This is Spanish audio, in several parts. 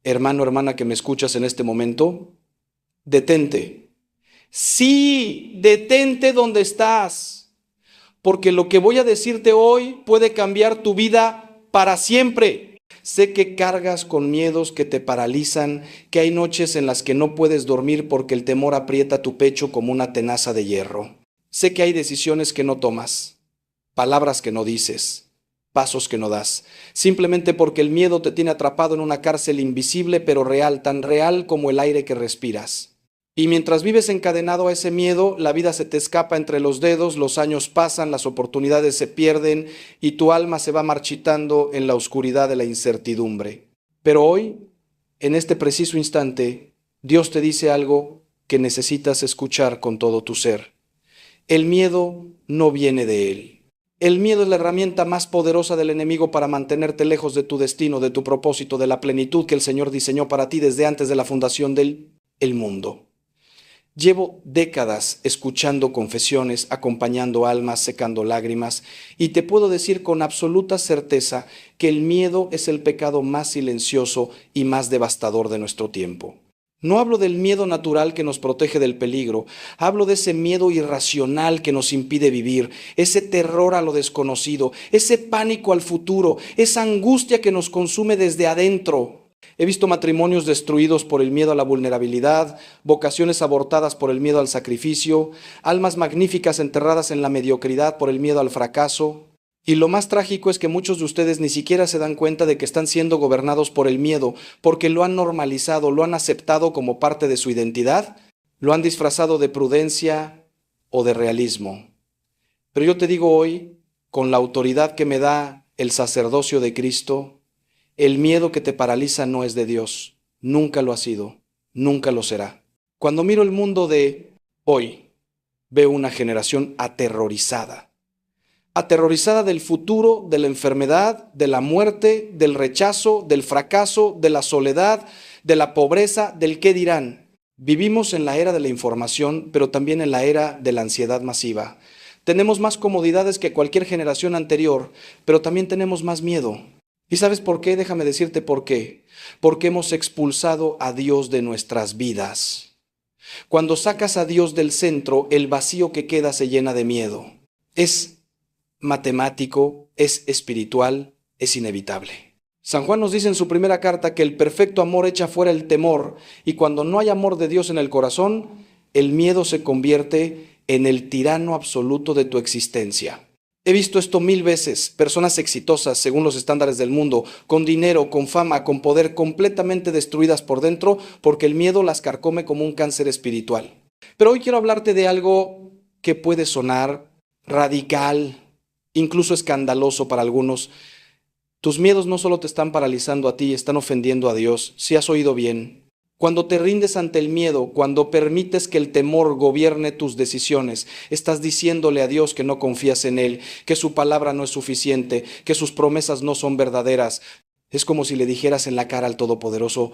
Hermano, hermana que me escuchas en este momento, detente. Sí, detente donde estás, porque lo que voy a decirte hoy puede cambiar tu vida para siempre. Sé que cargas con miedos que te paralizan, que hay noches en las que no puedes dormir porque el temor aprieta tu pecho como una tenaza de hierro. Sé que hay decisiones que no tomas, palabras que no dices, pasos que no das, simplemente porque el miedo te tiene atrapado en una cárcel invisible pero real, tan real como el aire que respiras. Y mientras vives encadenado a ese miedo, la vida se te escapa entre los dedos, los años pasan, las oportunidades se pierden y tu alma se va marchitando en la oscuridad de la incertidumbre. Pero hoy, en este preciso instante, Dios te dice algo que necesitas escuchar con todo tu ser. El miedo no viene de Él. El miedo es la herramienta más poderosa del enemigo para mantenerte lejos de tu destino, de tu propósito, de la plenitud que el Señor diseñó para ti desde antes de la fundación del mundo. Llevo décadas escuchando confesiones, acompañando almas, secando lágrimas, y te puedo decir con absoluta certeza que el miedo es el pecado más silencioso y más devastador de nuestro tiempo. No hablo del miedo natural que nos protege del peligro, hablo de ese miedo irracional que nos impide vivir, ese terror a lo desconocido, ese pánico al futuro, esa angustia que nos consume desde adentro. He visto matrimonios destruidos por el miedo a la vulnerabilidad, vocaciones abortadas por el miedo al sacrificio, almas magníficas enterradas en la mediocridad por el miedo al fracaso. Y lo más trágico es que muchos de ustedes ni siquiera se dan cuenta de que están siendo gobernados por el miedo, porque lo han normalizado, lo han aceptado como parte de su identidad, lo han disfrazado de prudencia o de realismo. Pero yo te digo hoy, con la autoridad que me da el sacerdocio de Cristo, el miedo que te paraliza no es de Dios, nunca lo ha sido, nunca lo será. Cuando miro el mundo de hoy, veo una generación aterrorizada. Aterrorizada del futuro, de la enfermedad, de la muerte, del rechazo, del fracaso, de la soledad, de la pobreza, del qué dirán. Vivimos en la era de la información, pero también en la era de la ansiedad masiva. Tenemos más comodidades que cualquier generación anterior, pero también tenemos más miedo. ¿Y sabes por qué? Déjame decirte por qué. Porque hemos expulsado a Dios de nuestras vidas. Cuando sacas a Dios del centro, el vacío que queda se llena de miedo. Es matemático, es espiritual, es inevitable. San Juan nos dice en su primera carta que el perfecto amor echa fuera el temor, y cuando no hay amor de Dios en el corazón, el miedo se convierte en el tirano absoluto de tu existencia. He visto esto 1000 veces, personas exitosas según los estándares del mundo, con dinero, con fama, con poder, completamente destruidas por dentro porque el miedo las carcome como un cáncer espiritual. Pero hoy quiero hablarte de algo que puede sonar radical, incluso escandaloso para algunos. Tus miedos no solo te están paralizando a ti, están ofendiendo a Dios, si has oído bien. Cuando te rindes ante el miedo, cuando permites que el temor gobierne tus decisiones, estás diciéndole a Dios que no confías en Él, que su palabra no es suficiente, que sus promesas no son verdaderas. Es como si le dijeras en la cara al Todopoderoso: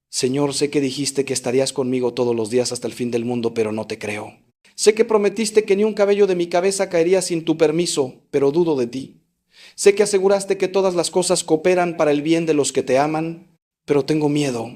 Señor, sé que dijiste que estarías conmigo todos los días hasta el fin del mundo, pero no te creo. Sé que prometiste que ni un cabello de mi cabeza caería sin tu permiso, pero dudo de ti. Sé que aseguraste que todas las cosas cooperan para el bien de los que te aman, pero tengo miedo.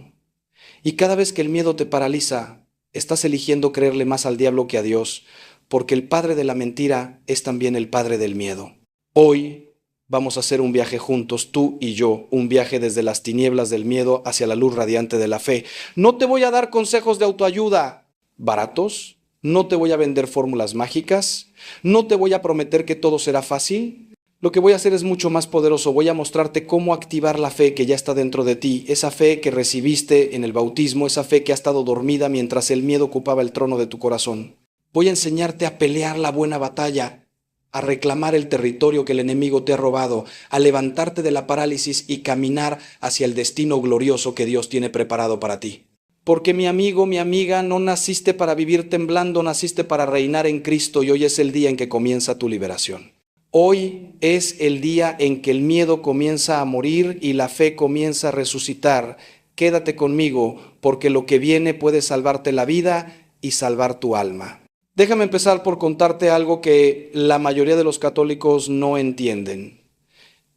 Y cada vez que el miedo te paraliza, estás eligiendo creerle más al diablo que a Dios, porque el padre de la mentira es también el padre del miedo. Hoy vamos a hacer un viaje juntos, tú y yo, un viaje desde las tinieblas del miedo hacia la luz radiante de la fe. No te voy a dar consejos de autoayuda baratos, no te voy a vender fórmulas mágicas, no te voy a prometer que todo será fácil. Lo que voy a hacer es mucho más poderoso. Voy a mostrarte cómo activar la fe que ya está dentro de ti, esa fe que recibiste en el bautismo, esa fe que ha estado dormida mientras el miedo ocupaba el trono de tu corazón. Voy a enseñarte a pelear la buena batalla, a reclamar el territorio que el enemigo te ha robado, a levantarte de la parálisis y caminar hacia el destino glorioso que Dios tiene preparado para ti. Porque mi amigo, mi amiga, no naciste para vivir temblando, naciste para reinar en Cristo, y hoy es el día en que comienza tu liberación. Hoy es el día en que el miedo comienza a morir y la fe comienza a resucitar. Quédate conmigo, porque lo que viene puede salvarte la vida y salvar tu alma. Déjame empezar por contarte algo que la mayoría de los católicos no entienden.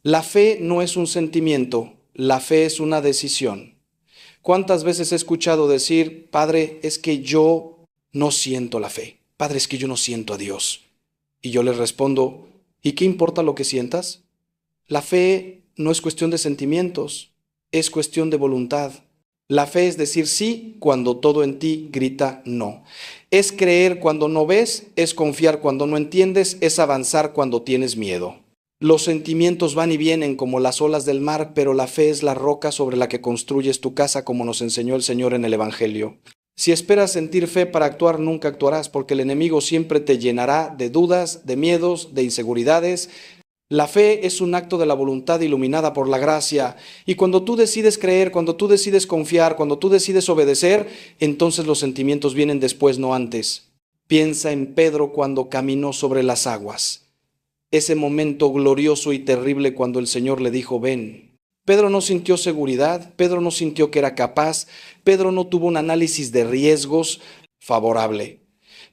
La fe no es un sentimiento, la fe es una decisión. ¿Cuántas veces he escuchado decir, Padre, es que yo no siento la fe? Padre, es que yo no siento a Dios. Y yo les respondo, ¿y qué importa lo que sientas? La fe no es cuestión de sentimientos, es cuestión de voluntad. La fe es decir sí cuando todo en ti grita no. Es creer cuando no ves, es confiar cuando no entiendes, es avanzar cuando tienes miedo. Los sentimientos van y vienen como las olas del mar, pero la fe es la roca sobre la que construyes tu casa, como nos enseñó el Señor en el Evangelio. Si esperas sentir fe para actuar, nunca actuarás, porque el enemigo siempre te llenará de dudas, de miedos, de inseguridades. La fe es un acto de la voluntad iluminada por la gracia, y cuando tú decides creer, cuando tú decides confiar, cuando tú decides obedecer, entonces los sentimientos vienen después, no antes. Piensa en Pedro cuando caminó sobre las aguas. Ese momento glorioso y terrible cuando el Señor le dijo, ven. Pedro no sintió seguridad, Pedro no sintió que era capaz, Pedro no tuvo un análisis de riesgos favorable.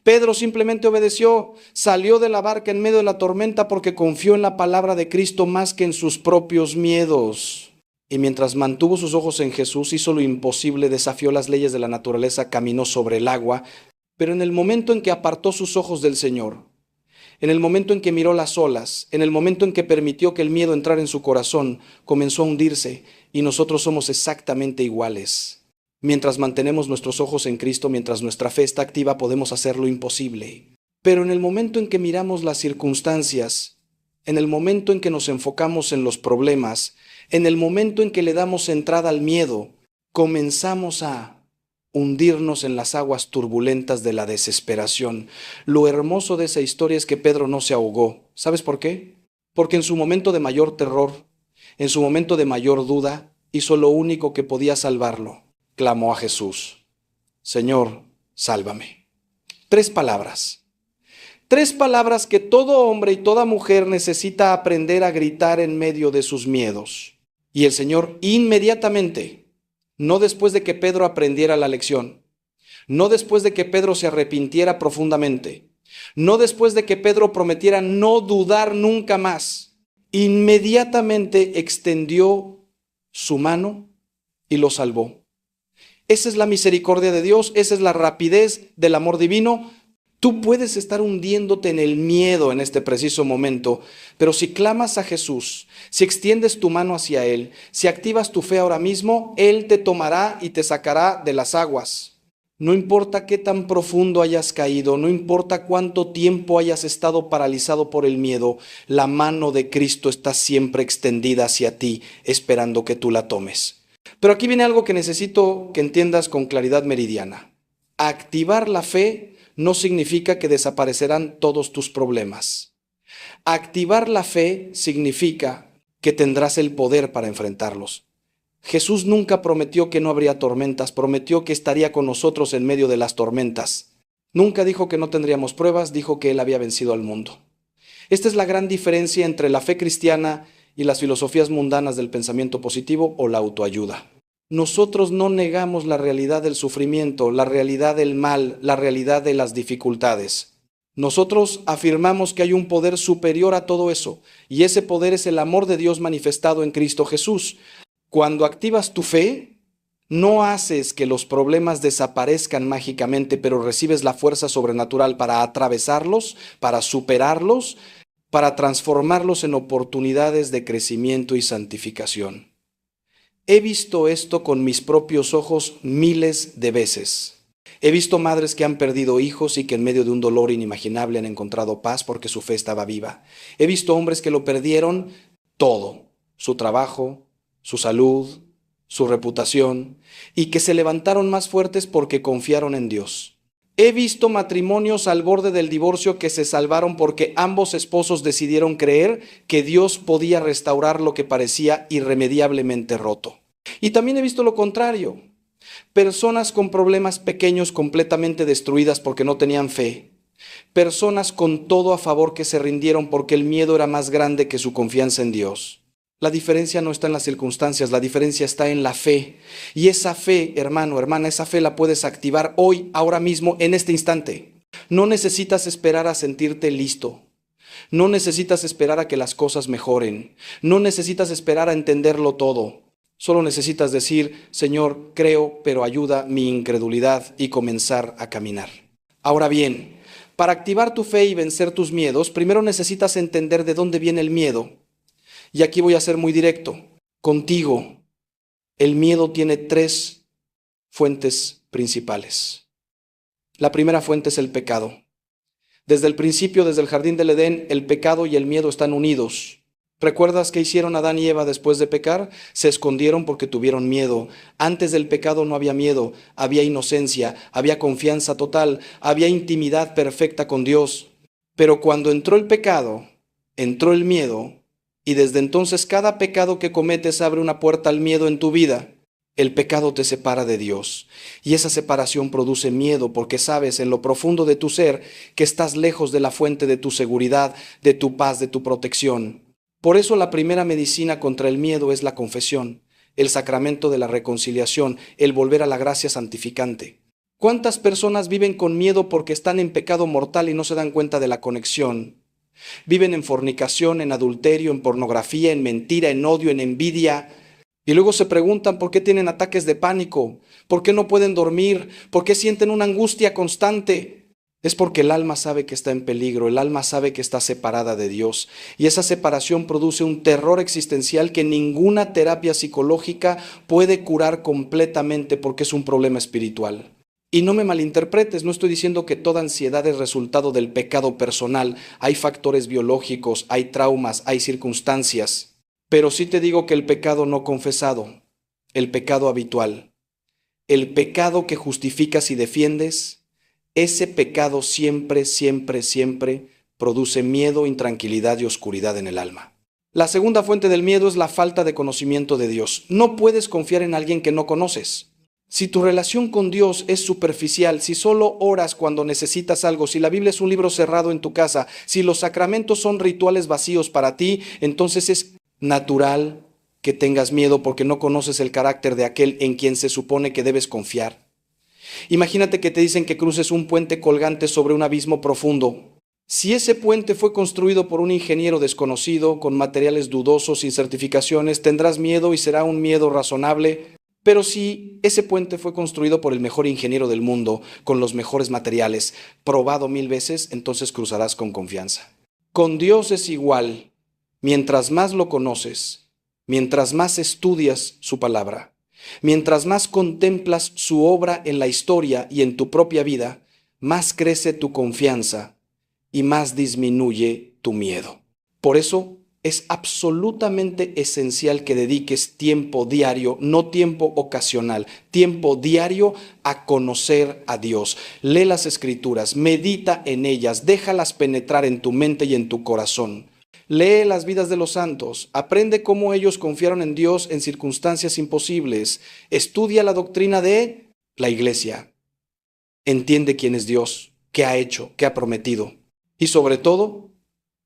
Pedro simplemente obedeció, salió de la barca en medio de la tormenta porque confió en la palabra de Cristo más que en sus propios miedos. Y mientras mantuvo sus ojos en Jesús, hizo lo imposible, desafió las leyes de la naturaleza, caminó sobre el agua, pero en el momento en que apartó sus ojos del Señor, en el momento en que miró las olas, en el momento en que permitió que el miedo entrara en su corazón, comenzó a hundirse, y nosotros somos exactamente iguales. Mientras mantenemos nuestros ojos en Cristo, mientras nuestra fe está activa, podemos hacer lo imposible. Pero en el momento en que miramos las circunstancias, en el momento en que nos enfocamos en los problemas, en el momento en que le damos entrada al miedo, comenzamos a hundirnos en las aguas turbulentas de la desesperación. Lo hermoso de esa historia es que Pedro no se ahogó. ¿Sabes por qué? Porque en su momento de mayor terror, en su momento de mayor duda, hizo lo único que podía salvarlo. Clamó a Jesús, Señor, sálvame. 3 palabras. 3 palabras que todo hombre y toda mujer necesita aprender a gritar en medio de sus miedos. Y el Señor inmediatamente, no después de que Pedro aprendiera la lección, no después de que Pedro se arrepintiera profundamente, no después de que Pedro prometiera no dudar nunca más, inmediatamente extendió su mano y lo salvó. Esa es la misericordia de Dios, esa es la rapidez del amor divino. Tú puedes estar hundiéndote en el miedo en este preciso momento, pero si clamas a Jesús, si extiendes tu mano hacia Él, si activas tu fe ahora mismo, Él te tomará y te sacará de las aguas. No importa qué tan profundo hayas caído, no importa cuánto tiempo hayas estado paralizado por el miedo, la mano de Cristo está siempre extendida hacia ti, esperando que tú la tomes. Pero aquí viene algo que necesito que entiendas con claridad meridiana. Activar la fe no significa que desaparecerán todos tus problemas. Activar la fe significa que tendrás el poder para enfrentarlos. Jesús nunca prometió que no habría tormentas, prometió que estaría con nosotros en medio de las tormentas. Nunca dijo que no tendríamos pruebas, dijo que Él había vencido al mundo. Esta es la gran diferencia entre la fe cristiana y las filosofías mundanas del pensamiento positivo o la autoayuda. Nosotros no negamos la realidad del sufrimiento, la realidad del mal, la realidad de las dificultades. Nosotros afirmamos que hay un poder superior a todo eso, y ese poder es el amor de Dios manifestado en Cristo Jesús. Cuando activas tu fe, no haces que los problemas desaparezcan mágicamente, pero recibes la fuerza sobrenatural para atravesarlos, para superarlos, para transformarlos en oportunidades de crecimiento y santificación. He visto esto con mis propios ojos miles de veces. He visto madres que han perdido hijos y que en medio de un dolor inimaginable han encontrado paz porque su fe estaba viva. He visto hombres que lo perdieron todo, su trabajo, su salud, su reputación, y que se levantaron más fuertes porque confiaron en Dios. He visto matrimonios al borde del divorcio que se salvaron porque ambos esposos decidieron creer que Dios podía restaurar lo que parecía irremediablemente roto. Y también he visto lo contrario. Personas con problemas pequeños completamente destruidas porque no tenían fe. Personas con todo a favor que se rindieron porque el miedo era más grande que su confianza en Dios. La diferencia no está en las circunstancias, la diferencia está en la fe. Y esa fe, hermano, hermana, esa fe la puedes activar hoy, ahora mismo, en este instante. No necesitas esperar a sentirte listo. No necesitas esperar a que las cosas mejoren. No necesitas esperar a entenderlo todo. Solo necesitas decir, Señor, creo, pero ayuda mi incredulidad y comenzar a caminar. Ahora bien, para activar tu fe y vencer tus miedos, primero necesitas entender de dónde viene el miedo. Y aquí voy a ser muy directo. Contigo, el miedo tiene tres fuentes principales. La primera fuente es el pecado. Desde el principio, desde el jardín del Edén, el pecado y el miedo están unidos. ¿Recuerdas qué hicieron Adán y Eva después de pecar? Se escondieron porque tuvieron miedo. Antes del pecado no había miedo, había inocencia, había confianza total, había intimidad perfecta con Dios. Pero cuando entró el pecado, entró el miedo, y desde entonces cada pecado que cometes abre una puerta al miedo en tu vida. El pecado te separa de Dios, y esa separación produce miedo porque sabes en lo profundo de tu ser que estás lejos de la fuente de tu seguridad, de tu paz, de tu protección. Por eso la primera medicina contra el miedo es la confesión, el sacramento de la reconciliación, el volver a la gracia santificante. ¿Cuántas personas viven con miedo porque están en pecado mortal y no se dan cuenta de la conexión? Viven en fornicación, en adulterio, en pornografía, en mentira, en odio, en envidia. Y luego se preguntan por qué tienen ataques de pánico, por qué no pueden dormir, por qué sienten una angustia constante. Es porque el alma sabe que está en peligro, el alma sabe que está separada de Dios. Y esa separación produce un terror existencial que ninguna terapia psicológica puede curar completamente porque es un problema espiritual. Y no me malinterpretes, no estoy diciendo que toda ansiedad es resultado del pecado personal. Hay factores biológicos, hay traumas, hay circunstancias. Pero sí te digo que el pecado no confesado, el pecado habitual, el pecado que justificas y defiendes, ese pecado siempre, siempre, siempre produce miedo, intranquilidad y oscuridad en el alma. La segunda fuente del miedo es la falta de conocimiento de Dios. No puedes confiar en alguien que no conoces. Si tu relación con Dios es superficial, si solo oras cuando necesitas algo, si la Biblia es un libro cerrado en tu casa, si los sacramentos son rituales vacíos para ti, entonces es natural que tengas miedo porque no conoces el carácter de aquel en quien se supone que debes confiar. Imagínate que te dicen que cruces un puente colgante sobre un abismo profundo. Si ese puente fue construido por un ingeniero desconocido, con materiales dudosos, sin certificaciones, tendrás miedo y será un miedo razonable. Pero si ese puente fue construido por el mejor ingeniero del mundo, con los mejores materiales, probado 1000 veces, entonces cruzarás con confianza. Con Dios es igual. Mientras más lo conoces, mientras más estudias su palabra, mientras más contemplas su obra en la historia y en tu propia vida, más crece tu confianza y más disminuye tu miedo. Por eso es absolutamente esencial que dediques tiempo diario, no tiempo ocasional, tiempo diario a conocer a Dios. Lee las Escrituras, medita en ellas, déjalas penetrar en tu mente y en tu corazón. Lee las vidas de los santos, aprende cómo ellos confiaron en Dios en circunstancias imposibles, estudia la doctrina de la Iglesia, entiende quién es Dios, qué ha hecho, qué ha prometido y sobre todo,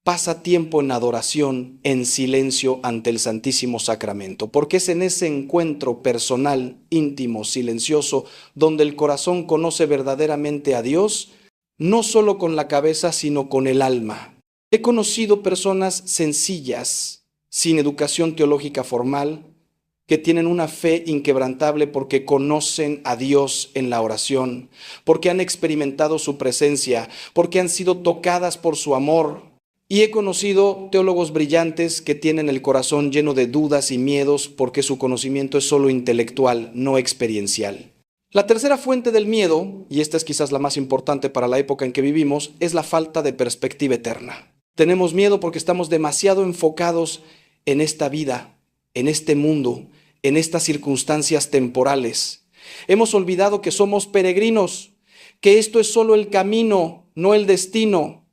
pasa tiempo en adoración, en silencio ante el Santísimo Sacramento, porque es en ese encuentro personal, íntimo, silencioso, donde el corazón conoce verdaderamente a Dios, no solo con la cabeza, sino con el alma. He conocido personas sencillas, sin educación teológica formal, que tienen una fe inquebrantable porque conocen a Dios en la oración, porque han experimentado su presencia, porque han sido tocadas por su amor. Y he conocido teólogos brillantes que tienen el corazón lleno de dudas y miedos porque su conocimiento es solo intelectual, no experiencial. La tercera fuente del miedo, y esta es quizás la más importante para la época en que vivimos, es la falta de perspectiva eterna. Tenemos miedo porque estamos demasiado enfocados en esta vida, en este mundo, en estas circunstancias temporales. Hemos olvidado que somos peregrinos, que esto es solo el camino, no el destino,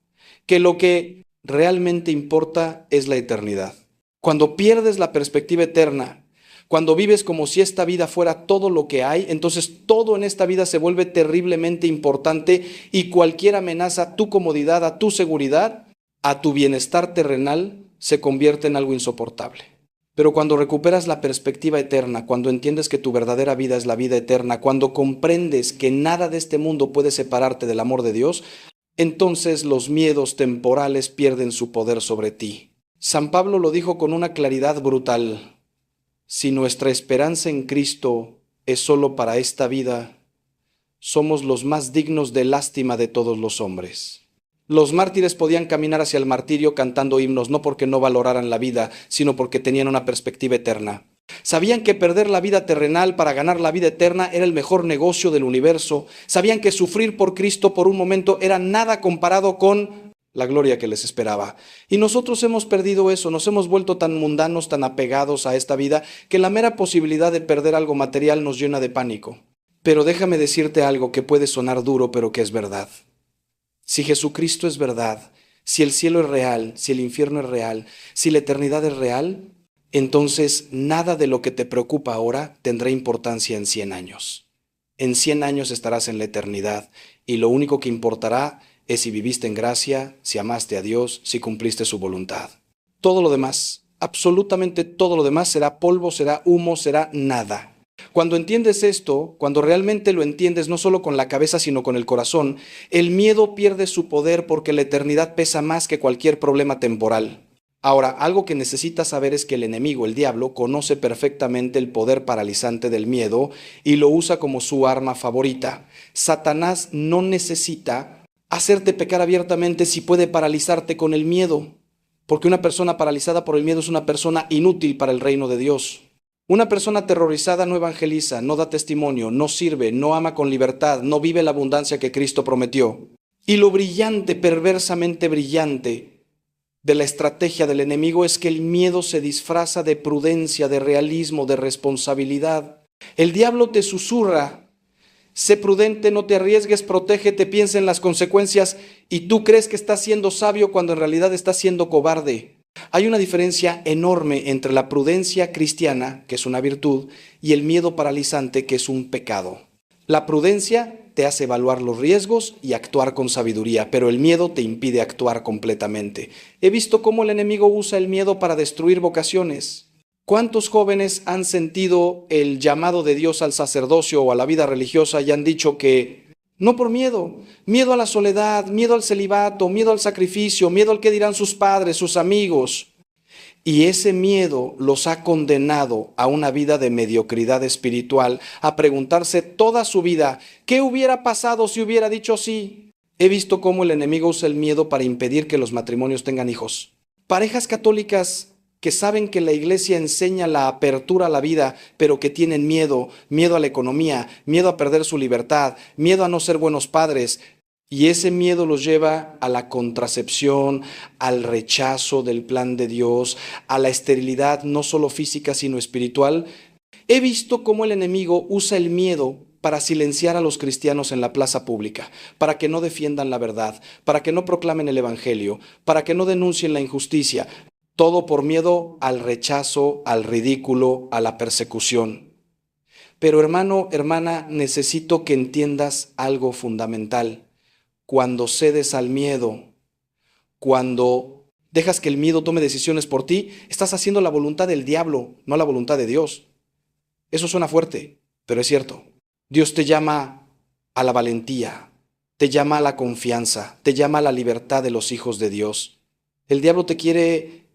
que lo que realmente importa es la eternidad. Cuando pierdes la perspectiva eterna, cuando vives como si esta vida fuera todo lo que hay, entonces todo en esta vida se vuelve terriblemente importante y cualquier amenaza a tu comodidad, a tu seguridad, a tu bienestar terrenal, se convierte en algo insoportable. Pero cuando recuperas la perspectiva eterna, cuando entiendes que tu verdadera vida es la vida eterna, cuando comprendes que nada de este mundo puede separarte del amor de Dios, entonces los miedos temporales pierden su poder sobre ti. San Pablo lo dijo con una claridad brutal. si nuestra esperanza en Cristo es solo para esta vida, somos los más dignos de lástima de todos los hombres. Los mártires podían caminar hacia el martirio cantando himnos, no porque no valoraran la vida, sino porque tenían una perspectiva eterna. Sabían que perder la vida terrenal para ganar la vida eterna era el mejor negocio del universo. Sabían que sufrir por Cristo por un momento era nada comparado con la gloria que les esperaba. Y nosotros hemos perdido eso, nos hemos vuelto tan mundanos, tan apegados a esta vida, que la mera posibilidad de perder algo material nos llena de pánico. Pero déjame decirte algo que puede sonar duro, pero que es verdad. Si Jesucristo es verdad, si el cielo es real, si el infierno es real, si la eternidad es real, entonces nada de lo que te preocupa ahora tendrá importancia en 100 años. En 100 años estarás en la eternidad y lo único que importará es si viviste en gracia, si amaste a Dios, si cumpliste su voluntad. Todo lo demás, absolutamente todo lo demás será polvo, será humo, será nada. Cuando entiendes esto, cuando realmente lo entiendes no solo con la cabeza sino con el corazón, el miedo pierde su poder porque la eternidad pesa más que cualquier problema temporal. Ahora, algo que necesitas saber es que el enemigo, el diablo, conoce perfectamente el poder paralizante del miedo y lo usa como su arma favorita. Satanás no necesita hacerte pecar abiertamente si puede paralizarte con el miedo, porque una persona paralizada por el miedo es una persona inútil para el reino de Dios. Una persona aterrorizada no evangeliza, no da testimonio, no sirve, no ama con libertad, no vive la abundancia que Cristo prometió. Y lo brillante, perversamente brillante de la estrategia del enemigo es que el miedo se disfraza de prudencia, de realismo, de responsabilidad. El diablo te susurra: sé prudente, no te arriesgues, protégete, piensa en las consecuencias, y tú crees que estás siendo sabio cuando en realidad estás siendo cobarde. Hay una diferencia enorme entre la prudencia cristiana, que es una virtud, y el miedo paralizante, que es un pecado. La prudencia te hace evaluar los riesgos y actuar con sabiduría, pero el miedo te impide actuar completamente. He visto cómo el enemigo usa el miedo para destruir vocaciones. ¿Cuántos jóvenes han sentido el llamado de Dios al sacerdocio o a la vida religiosa y han dicho que no por miedo, miedo a la soledad, miedo al celibato, miedo al sacrificio, miedo al que dirán sus padres, sus amigos? Y ese miedo los ha condenado a una vida de mediocridad espiritual, a preguntarse toda su vida, ¿qué hubiera pasado si hubiera dicho sí? He visto cómo el enemigo usa el miedo para impedir que los matrimonios tengan hijos. Parejas católicas que saben que la iglesia enseña la apertura a la vida, pero que tienen miedo, miedo a la economía, miedo a perder su libertad, miedo a no ser buenos padres. Y ese miedo los lleva a la contracepción, al rechazo del plan de Dios, a la esterilidad no solo física sino espiritual. He visto cómo el enemigo usa el miedo para silenciar a los cristianos en la plaza pública, para que no defiendan la verdad, para que no proclamen el evangelio, para que no denuncien la injusticia. Todo por miedo al rechazo, al ridículo, a la persecución. Pero hermano, hermana, necesito que entiendas algo fundamental. Cuando cedes al miedo, cuando dejas que el miedo tome decisiones por ti, estás haciendo la voluntad del diablo, no la voluntad de Dios. Eso suena fuerte, pero es cierto. Dios te llama a la valentía, te llama a la confianza, te llama a la libertad de los hijos de Dios. El diablo te quiere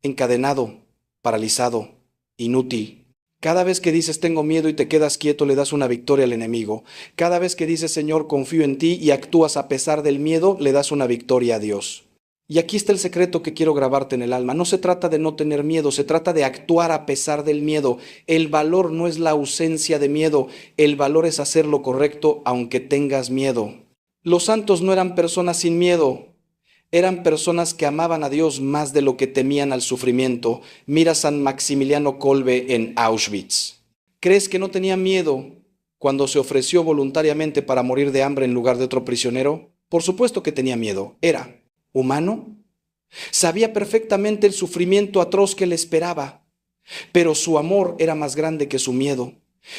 encadenado, paralizado, inútil. Cada vez que dices tengo miedo y te quedas quieto, le das una victoria al enemigo. Cada vez que dices Señor, confío en ti y actúas a pesar del miedo, le das una victoria a Dios. Y aquí está el secreto que quiero grabarte en el alma. No se trata de no tener miedo, se trata de actuar a pesar del miedo. El valor no es la ausencia de miedo, el valor es hacer lo correcto aunque tengas miedo. Los santos no eran personas sin miedo. Eran personas que amaban a Dios más de lo que temían al sufrimiento. Mira San Maximiliano Kolbe en Auschwitz. ¿Crees que no tenía miedo cuando se ofreció voluntariamente para morir de hambre en lugar de otro prisionero? Por supuesto que tenía miedo. Era humano. Sabía perfectamente el sufrimiento atroz que le esperaba, pero su amor era más grande que su miedo.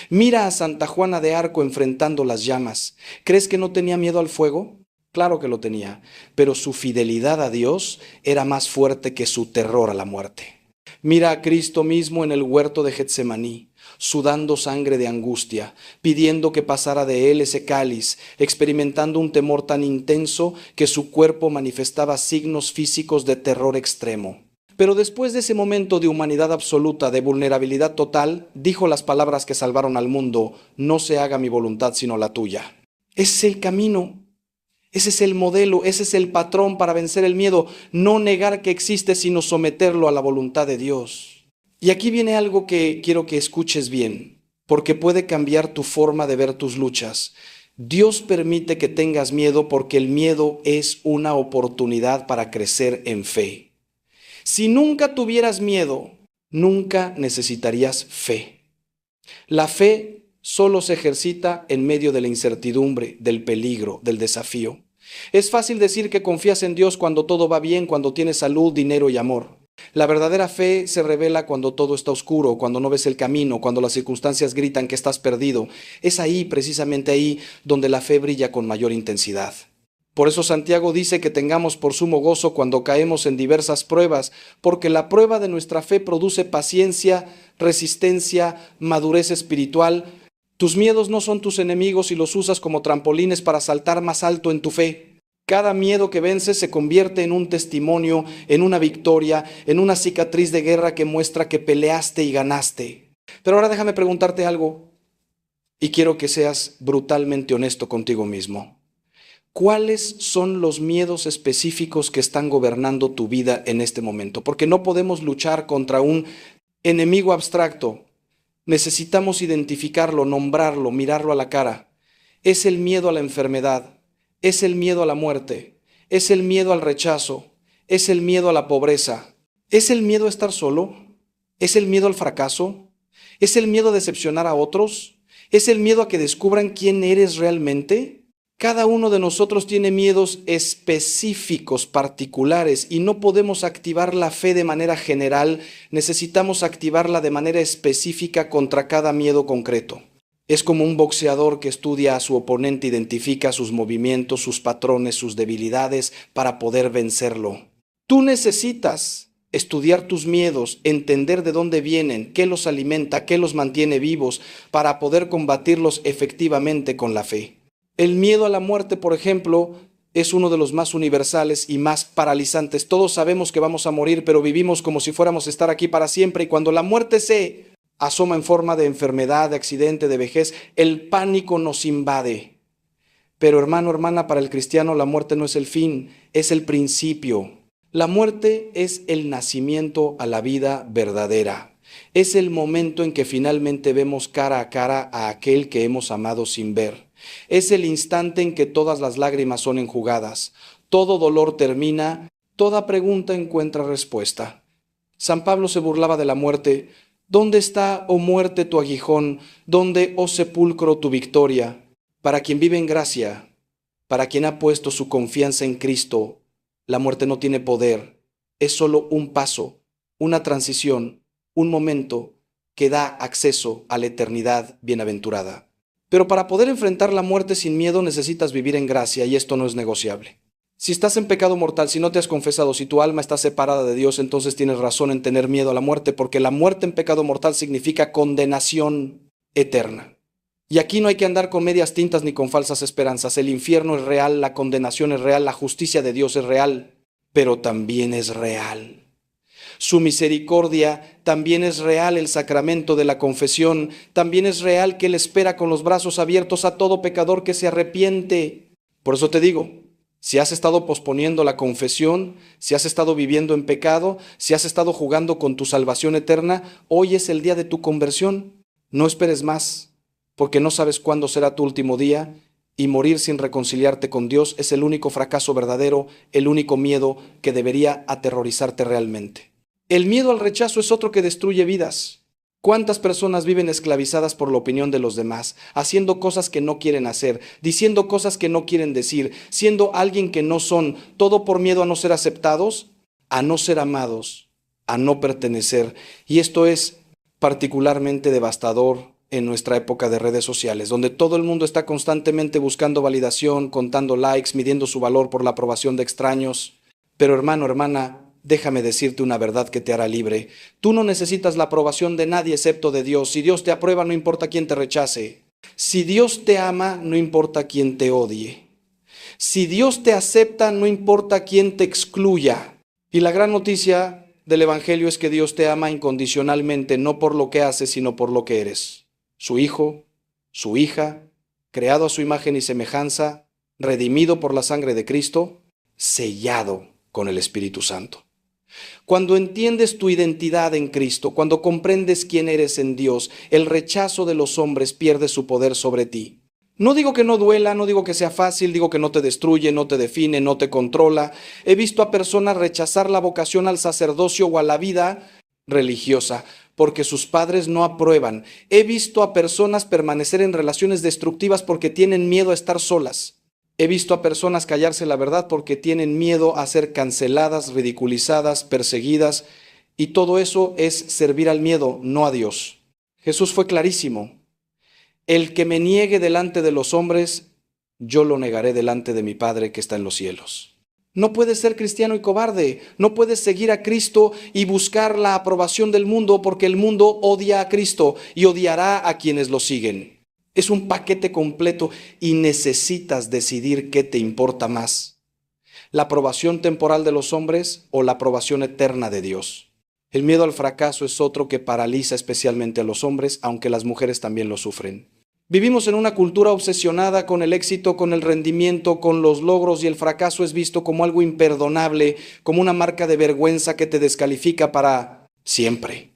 Mira a Santa Juana de Arco enfrentando las llamas. ¿Crees que no tenía miedo al fuego? Claro que lo tenía, pero su fidelidad a Dios era más fuerte que su terror a la muerte. Mira a Cristo mismo en el huerto de Getsemaní, sudando sangre de angustia, pidiendo que pasara de él ese cáliz, experimentando un temor tan intenso que su cuerpo manifestaba signos físicos de terror extremo. Pero después de ese momento de humanidad absoluta, de vulnerabilidad total, dijo las palabras que salvaron al mundo: no se haga mi voluntad sino la tuya. Ese es el camino, ese es el modelo, ese es el patrón para vencer el miedo. No negar que existe, sino someterlo a la voluntad de Dios. Y aquí viene algo que quiero que escuches bien, porque puede cambiar tu forma de ver tus luchas. Dios permite que tengas miedo porque el miedo es una oportunidad para crecer en fe. Si nunca tuvieras miedo, nunca necesitarías fe. La fe solo se ejercita en medio de la incertidumbre, del peligro, del desafío. Es fácil decir que confías en Dios cuando todo va bien, cuando tienes salud, dinero y amor. La verdadera fe se revela cuando todo está oscuro, cuando no ves el camino, cuando las circunstancias gritan que estás perdido. Es ahí, precisamente ahí, donde la fe brilla con mayor intensidad. Por eso Santiago dice que tengamos por sumo gozo cuando caemos en diversas pruebas, porque la prueba de nuestra fe produce paciencia, resistencia, madurez espiritual. Tus miedos no son tus enemigos y los usas como trampolines para saltar más alto en tu fe. Cada miedo que vences se convierte en un testimonio, en una victoria, en una cicatriz de guerra que muestra que peleaste y ganaste. Pero ahora déjame preguntarte algo, y quiero que seas brutalmente honesto contigo mismo. ¿Cuáles son los miedos específicos que están gobernando tu vida en este momento? Porque no podemos luchar contra un enemigo abstracto. Necesitamos identificarlo, nombrarlo, mirarlo a la cara. Es el miedo a la enfermedad, es el miedo a la muerte, es el miedo al rechazo, es el miedo a la pobreza, es el miedo a estar solo, es el miedo al fracaso, es el miedo a decepcionar a otros, es el miedo a que descubran quién eres realmente. Cada uno de nosotros tiene miedos específicos, particulares, y no podemos activar la fe de manera general, necesitamos activarla de manera específica contra cada miedo concreto. Es como un boxeador que estudia a su oponente, identifica sus movimientos, sus patrones, sus debilidades para poder vencerlo. Tú necesitas estudiar tus miedos, entender de dónde vienen, qué los alimenta, qué los mantiene vivos, para poder combatirlos efectivamente con la fe. El miedo a la muerte, por ejemplo, es uno de los más universales y más paralizantes. Todos sabemos que vamos a morir, pero vivimos como si fuéramos a estar aquí para siempre, y cuando la muerte se asoma en forma de enfermedad, de accidente, de vejez, el pánico nos invade. Pero hermano, hermana, para el cristiano la muerte no es el fin, es el principio. La muerte es el nacimiento a la vida verdadera. Es el momento en que finalmente vemos cara a cara a aquel que hemos amado sin ver. Es el instante en que todas las lágrimas son enjugadas, todo dolor termina, toda pregunta encuentra respuesta. San Pablo se burlaba de la muerte. ¿Dónde está, oh muerte, tu aguijón? ¿Dónde, oh sepulcro, tu victoria? Para quien vive en gracia, para quien ha puesto su confianza en Cristo, la muerte no tiene poder. Es solo un paso, una transición, un momento que da acceso a la eternidad bienaventurada. Pero para poder enfrentar la muerte sin miedo necesitas vivir en gracia, y esto no es negociable. Si estás en pecado mortal, si no te has confesado, si tu alma está separada de Dios, entonces tienes razón en tener miedo a la muerte, porque la muerte en pecado mortal significa condenación eterna. Y aquí no hay que andar con medias tintas ni con falsas esperanzas. El infierno es real, la condenación es real, la justicia de Dios es real, pero también es real. Su misericordia también es real, el sacramento de la confesión, también es real que Él espera con los brazos abiertos a todo pecador que se arrepiente. Por eso te digo, si has estado posponiendo la confesión, si has estado viviendo en pecado, si has estado jugando con tu salvación eterna, hoy es el día de tu conversión. No esperes más, porque no sabes cuándo será tu último día, y morir sin reconciliarte con Dios es el único fracaso verdadero, el único miedo que debería aterrorizarte realmente. El miedo al rechazo es otro que destruye vidas. ¿Cuántas personas viven esclavizadas por la opinión de los demás, haciendo cosas que no quieren hacer, diciendo cosas que no quieren decir, siendo alguien que no son, todo por miedo a no ser aceptados, a no ser amados, a no pertenecer? Y esto es particularmente devastador en nuestra época de redes sociales, donde todo el mundo está constantemente buscando validación, contando likes, midiendo su valor por la aprobación de extraños. Pero hermano, hermana, déjame decirte una verdad que te hará libre. Tú no necesitas la aprobación de nadie excepto de Dios. Si Dios te aprueba, no importa quién te rechace. Si Dios te ama, no importa quién te odie. Si Dios te acepta, no importa quién te excluya. Y la gran noticia del Evangelio es que Dios te ama incondicionalmente, no por lo que haces, sino por lo que eres. Su hijo, su hija, creado a su imagen y semejanza, redimido por la sangre de Cristo, sellado con el Espíritu Santo. Cuando entiendes tu identidad en Cristo, cuando comprendes quién eres en Dios, el rechazo de los hombres pierde su poder sobre ti. No digo que no duela, no digo que sea fácil, digo que no te destruye, no te define, no te controla. He visto a personas rechazar la vocación al sacerdocio o a la vida religiosa porque sus padres no aprueban. He visto a personas permanecer en relaciones destructivas porque tienen miedo a estar solas. He visto a personas callarse la verdad porque tienen miedo a ser canceladas, ridiculizadas, perseguidas, y todo eso es servir al miedo, no a Dios. Jesús fue clarísimo. El que me niegue delante de los hombres, yo lo negaré delante de mi Padre que está en los cielos. No puedes ser cristiano y cobarde, no puedes seguir a Cristo y buscar la aprobación del mundo porque el mundo odia a Cristo y odiará a quienes lo siguen. Es un paquete completo y necesitas decidir qué te importa más, la aprobación temporal de los hombres o la aprobación eterna de Dios. El miedo al fracaso es otro que paraliza especialmente a los hombres, aunque las mujeres también lo sufren. Vivimos en una cultura obsesionada con el éxito, con el rendimiento, con los logros, y el fracaso es visto como algo imperdonable, como una marca de vergüenza que te descalifica para siempre.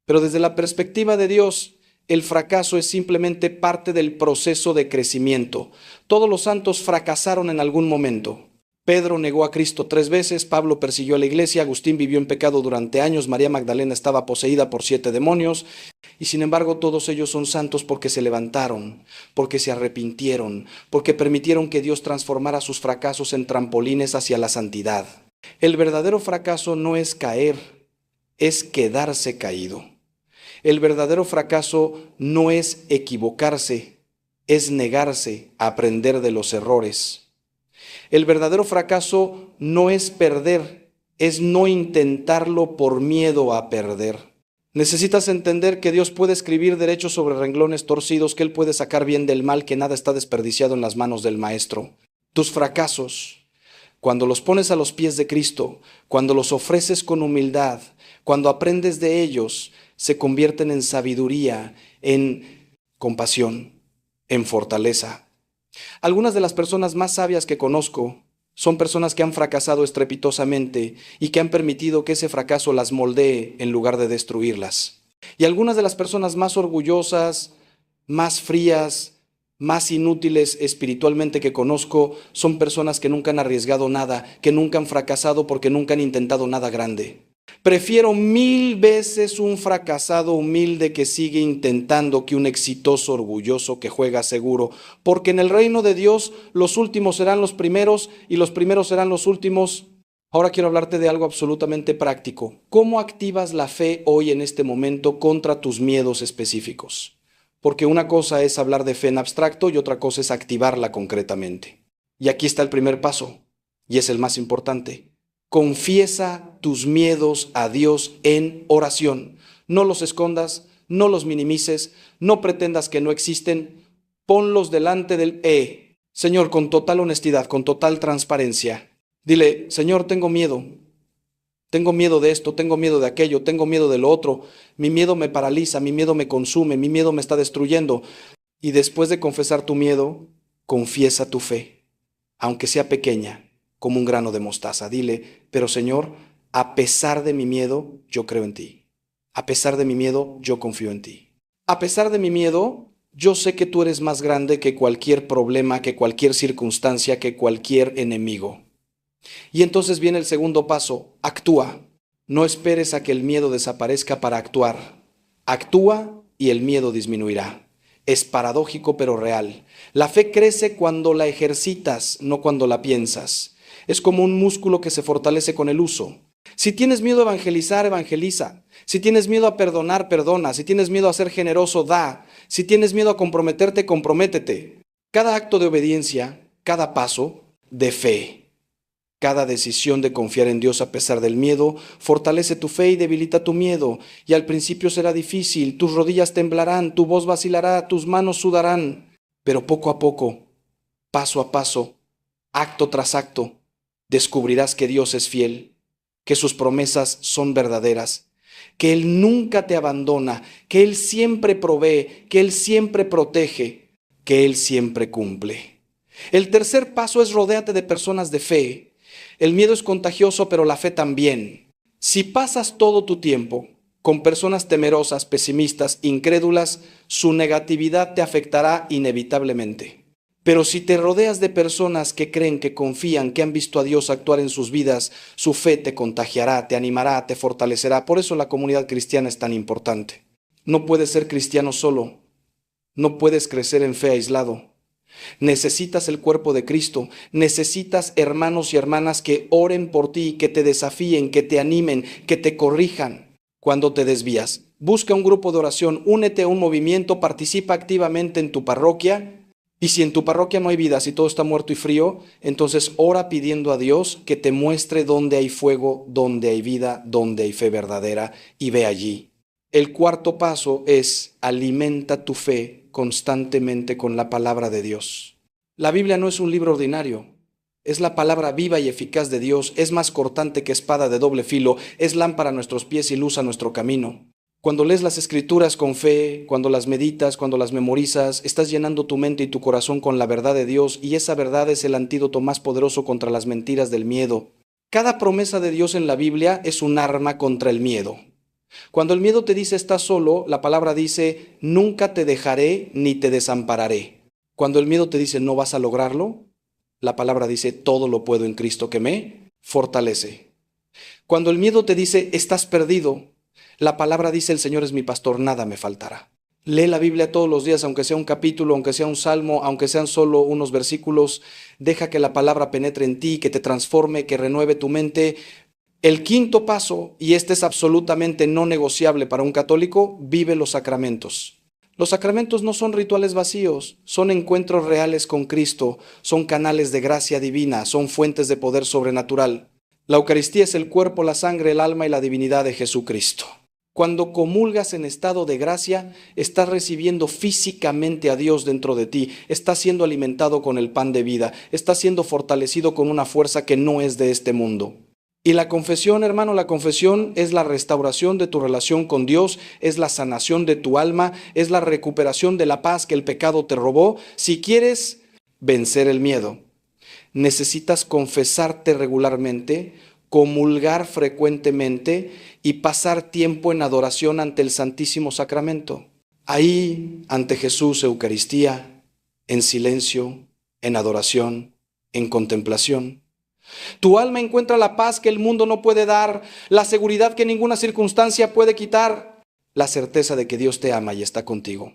Pero desde la perspectiva de Dios, el fracaso es simplemente parte del proceso de crecimiento. Todos los santos fracasaron en algún momento. Pedro negó a Cristo 3 veces, Pablo persiguió a la iglesia, Agustín vivió en pecado durante años, María Magdalena estaba poseída por 7 demonios, y sin embargo todos ellos son santos porque se levantaron, porque se arrepintieron, porque permitieron que Dios transformara sus fracasos en trampolines hacia la santidad. El verdadero fracaso no es caer, es quedarse caído. El verdadero fracaso no es equivocarse, es negarse a aprender de los errores. El verdadero fracaso no es perder, es no intentarlo por miedo a perder. Necesitas entender que Dios puede escribir derechos sobre renglones torcidos, que Él puede sacar bien del mal, que nada está desperdiciado en las manos del Maestro. Tus fracasos, cuando los pones a los pies de Cristo, cuando los ofreces con humildad, cuando aprendes de ellos, se convierten en sabiduría, en compasión, en fortaleza. Algunas de las personas más sabias que conozco son personas que han fracasado estrepitosamente y que han permitido que ese fracaso las moldee en lugar de destruirlas. Y algunas de las personas más orgullosas, más frías, más inútiles espiritualmente que conozco son personas que nunca han arriesgado nada, que nunca han fracasado porque nunca han intentado nada grande. Prefiero 1000 veces un fracasado humilde que sigue intentando que un exitoso orgulloso que juega seguro, porque en el reino de Dios los últimos serán los primeros y los primeros serán los últimos. Ahora quiero hablarte de algo absolutamente práctico. ¿Cómo activas la fe hoy en este momento contra tus miedos específicos? Porque una cosa es hablar de fe en abstracto y otra cosa es activarla concretamente. Y aquí está el primer paso, y es el más importante. Confiesa tus miedos a Dios en oración. No los escondas, no los minimices, no pretendas que no existen. Ponlos delante del Señor, con total honestidad, con total transparencia. Dile, Señor, tengo miedo. Tengo miedo de esto, tengo miedo de aquello, tengo miedo de lo otro. Mi miedo me paraliza, mi miedo me consume, mi miedo me está destruyendo. Y después de confesar tu miedo, confiesa tu fe, aunque sea pequeña, como un grano de mostaza. Dile, pero Señor, a pesar de mi miedo, yo creo en ti. A pesar de mi miedo, yo confío en ti. A pesar de mi miedo, yo sé que tú eres más grande que cualquier problema, que cualquier circunstancia, que cualquier enemigo. Y entonces viene el segundo paso, actúa. No esperes a que el miedo desaparezca para actuar. Actúa y el miedo disminuirá. Es paradójico pero real. La fe crece cuando la ejercitas, no cuando la piensas. Es como un músculo que se fortalece con el uso. Si tienes miedo a evangelizar, evangeliza. Si tienes miedo a perdonar, perdona. Si tienes miedo a ser generoso, da. Si tienes miedo a comprometerte, comprométete. Cada acto de obediencia, cada paso de fe, cada decisión de confiar en Dios a pesar del miedo, fortalece tu fe y debilita tu miedo. Y al principio será difícil, tus rodillas temblarán, tu voz vacilará, tus manos sudarán. Pero poco a poco, paso a paso, acto tras acto, descubrirás que Dios es fiel, que sus promesas son verdaderas, que Él nunca te abandona, que Él siempre provee, que Él siempre protege, que Él siempre cumple. El tercer paso es rodéate de personas de fe. El miedo es contagioso, pero la fe también. Si pasas todo tu tiempo con personas temerosas, pesimistas, incrédulas, su negatividad te afectará inevitablemente. Pero si te rodeas de personas que creen, que confían, que han visto a Dios actuar en sus vidas, su fe te contagiará, te animará, te fortalecerá. Por eso la comunidad cristiana es tan importante. No puedes ser cristiano solo. No puedes crecer en fe aislado. Necesitas el cuerpo de Cristo. Necesitas hermanos y hermanas que oren por ti, que te desafíen, que te animen, que te corrijan cuando te desvías. Busca un grupo de oración, únete a un movimiento, participa activamente en tu parroquia. Y si en tu parroquia no hay vida, si todo está muerto y frío, entonces ora pidiendo a Dios que te muestre dónde hay fuego, dónde hay vida, dónde hay fe verdadera, y ve allí. El cuarto paso es alimenta tu fe constantemente con la palabra de Dios. La Biblia no es un libro ordinario, es la palabra viva y eficaz de Dios, es más cortante que espada de doble filo, es lámpara a nuestros pies y luz a nuestro camino. Cuando lees las Escrituras con fe, cuando las meditas, cuando las memorizas, estás llenando tu mente y tu corazón con la verdad de Dios, y esa verdad es el antídoto más poderoso contra las mentiras del miedo. Cada promesa de Dios en la Biblia es un arma contra el miedo. Cuando el miedo te dice estás solo, la palabra dice nunca te dejaré ni te desampararé. Cuando el miedo te dice no vas a lograrlo, la palabra dice todo lo puedo en Cristo que me fortalece. Cuando el miedo te dice estás perdido, la palabra dice el Señor es mi pastor, nada me faltará. Lee la Biblia todos los días, aunque sea un capítulo, aunque sea un salmo, aunque sean solo unos versículos. Deja que la palabra penetre en ti, que te transforme, que renueve tu mente. El quinto paso, y este es absolutamente no negociable para un católico, vive los sacramentos. Los sacramentos no son rituales vacíos, son encuentros reales con Cristo, son canales de gracia divina, son fuentes de poder sobrenatural. La Eucaristía es el cuerpo, la sangre, el alma y la divinidad de Jesucristo. Cuando comulgas en estado de gracia, estás recibiendo físicamente a Dios dentro de ti, estás siendo alimentado con el pan de vida, estás siendo fortalecido con una fuerza que no es de este mundo. Y la confesión, hermano, la confesión es la restauración de tu relación con Dios, es la sanación de tu alma, es la recuperación de la paz que el pecado te robó. Si quieres vencer el miedo, necesitas confesarte regularmente, comulgar frecuentemente y pasar tiempo en adoración ante el Santísimo Sacramento. Ahí, ante Jesús, Eucaristía, en silencio, en adoración, en contemplación. Tu alma encuentra la paz que el mundo no puede dar, la seguridad que ninguna circunstancia puede quitar, la certeza de que Dios te ama y está contigo.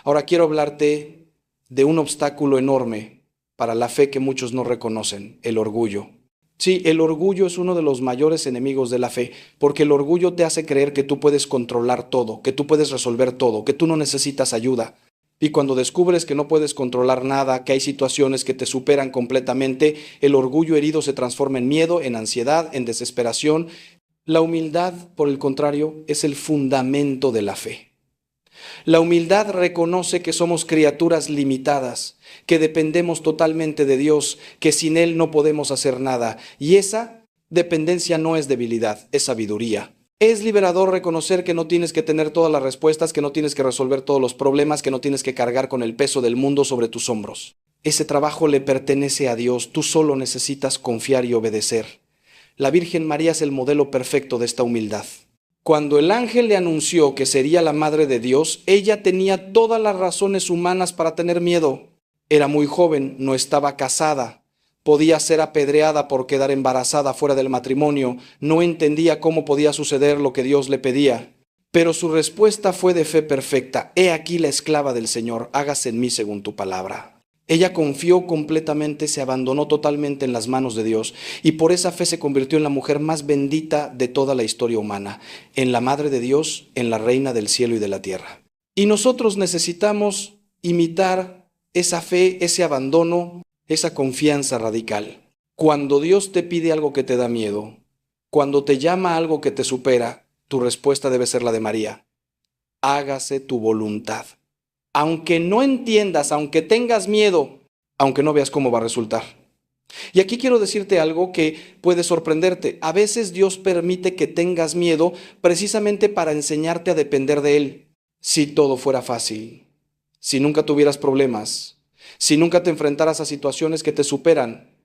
Ahora quiero hablarte de un obstáculo enorme para la fe que muchos no reconocen, el orgullo. Sí, el orgullo es uno de los mayores enemigos de la fe, porque el orgullo te hace creer que tú puedes controlar todo, que tú puedes resolver todo, que tú no necesitas ayuda. Y cuando descubres que no puedes controlar nada, que hay situaciones que te superan completamente, el orgullo herido se transforma en miedo, en ansiedad, en desesperación. La humildad, por el contrario, es el fundamento de la fe. La humildad reconoce que somos criaturas limitadas, que dependemos totalmente de Dios, que sin Él no podemos hacer nada. Y esa dependencia no es debilidad, es sabiduría. Es liberador reconocer que no tienes que tener todas las respuestas, que no tienes que resolver todos los problemas, que no tienes que cargar con el peso del mundo sobre tus hombros. Ese trabajo le pertenece a Dios, tú solo necesitas confiar y obedecer. La Virgen María es el modelo perfecto de esta humildad. Cuando el ángel le anunció que sería la madre de Dios, ella tenía todas las razones humanas para tener miedo. Era muy joven, no estaba casada, podía ser apedreada por quedar embarazada fuera del matrimonio, no entendía cómo podía suceder lo que Dios le pedía. Pero su respuesta fue de fe perfecta. He aquí la esclava del Señor, hágase en mí según tu palabra. Ella confió completamente, se abandonó totalmente en las manos de Dios y por esa fe se convirtió en la mujer más bendita de toda la historia humana, en la Madre de Dios, en la Reina del cielo y de la tierra. Y nosotros necesitamos imitar esa fe, ese abandono, esa confianza radical. Cuando Dios te pide algo que te da miedo, cuando te llama algo que te supera, tu respuesta debe ser la de María. Hágase tu voluntad. Aunque no entiendas, aunque tengas miedo, aunque no veas cómo va a resultar. Y aquí quiero decirte algo que puede sorprenderte. A veces Dios permite que tengas miedo precisamente para enseñarte a depender de Él. Si todo fuera fácil, si nunca tuvieras problemas, si nunca te enfrentaras a situaciones que te superan,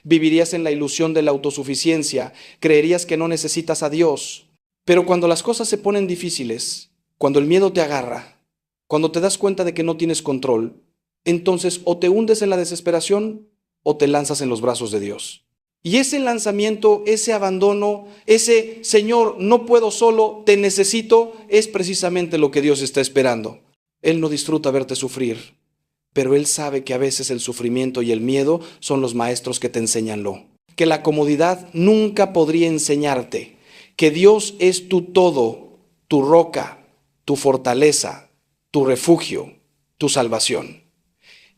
vivirías en la ilusión de la autosuficiencia, creerías que no necesitas a Dios. Pero cuando las cosas se ponen difíciles, cuando el miedo te agarra, cuando te das cuenta de que no tienes control, entonces o te hundes en la desesperación o te lanzas en los brazos de Dios. Y ese lanzamiento, ese abandono, ese Señor, no puedo solo, te necesito, es precisamente lo que Dios está esperando. Él no disfruta verte sufrir, pero Él sabe que a veces el sufrimiento y el miedo son los maestros que te enseñan que la comodidad nunca podría enseñarte, que Dios es tu todo, tu roca, tu fortaleza, tu refugio, tu salvación.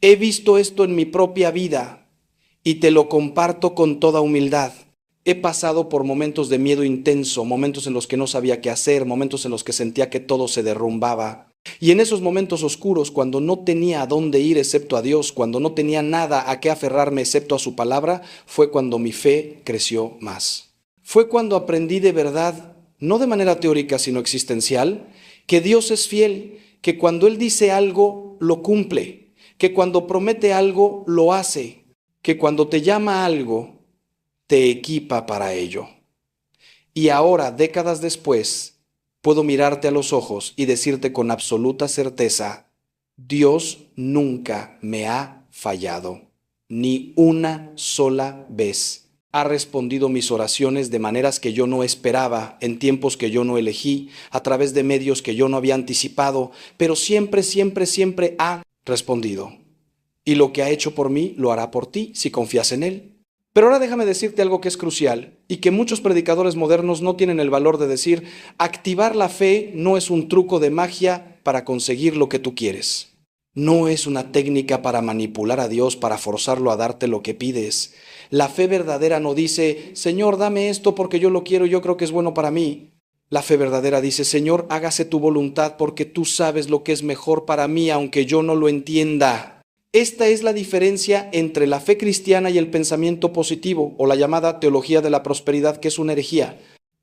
He visto esto en mi propia vida y te lo comparto con toda humildad. He pasado por momentos de miedo intenso, momentos en los que no sabía qué hacer, momentos en los que sentía que todo se derrumbaba. Y en esos momentos oscuros, cuando no tenía a dónde ir excepto a Dios, cuando no tenía nada a qué aferrarme excepto a su palabra, fue cuando mi fe creció más. Fue cuando aprendí de verdad, no de manera teórica sino existencial, que Dios es fiel, que cuando Él dice algo, lo cumple, que cuando promete algo, lo hace, que cuando te llama a algo, te equipa para ello. Y ahora, décadas después, puedo mirarte a los ojos y decirte con absoluta certeza, Dios nunca me ha fallado, ni una sola vez. Ha respondido mis oraciones de maneras que yo no esperaba, en tiempos que yo no elegí, a través de medios que yo no había anticipado, pero siempre, siempre, siempre ha respondido. Y lo que ha hecho por mí, lo hará por ti, si confías en Él. Pero ahora déjame decirte algo que es crucial y que muchos predicadores modernos no tienen el valor de decir: activar la fe no es un truco de magia para conseguir lo que tú quieres. No es una técnica para manipular a Dios, para forzarlo a darte lo que pides. La fe verdadera no dice, Señor, dame esto porque yo lo quiero, yo creo que es bueno para mí. La fe verdadera dice, Señor, hágase tu voluntad porque tú sabes lo que es mejor para mí, aunque yo no lo entienda. Esta es la diferencia entre la fe cristiana y el pensamiento positivo, o la llamada teología de la prosperidad, que es una herejía.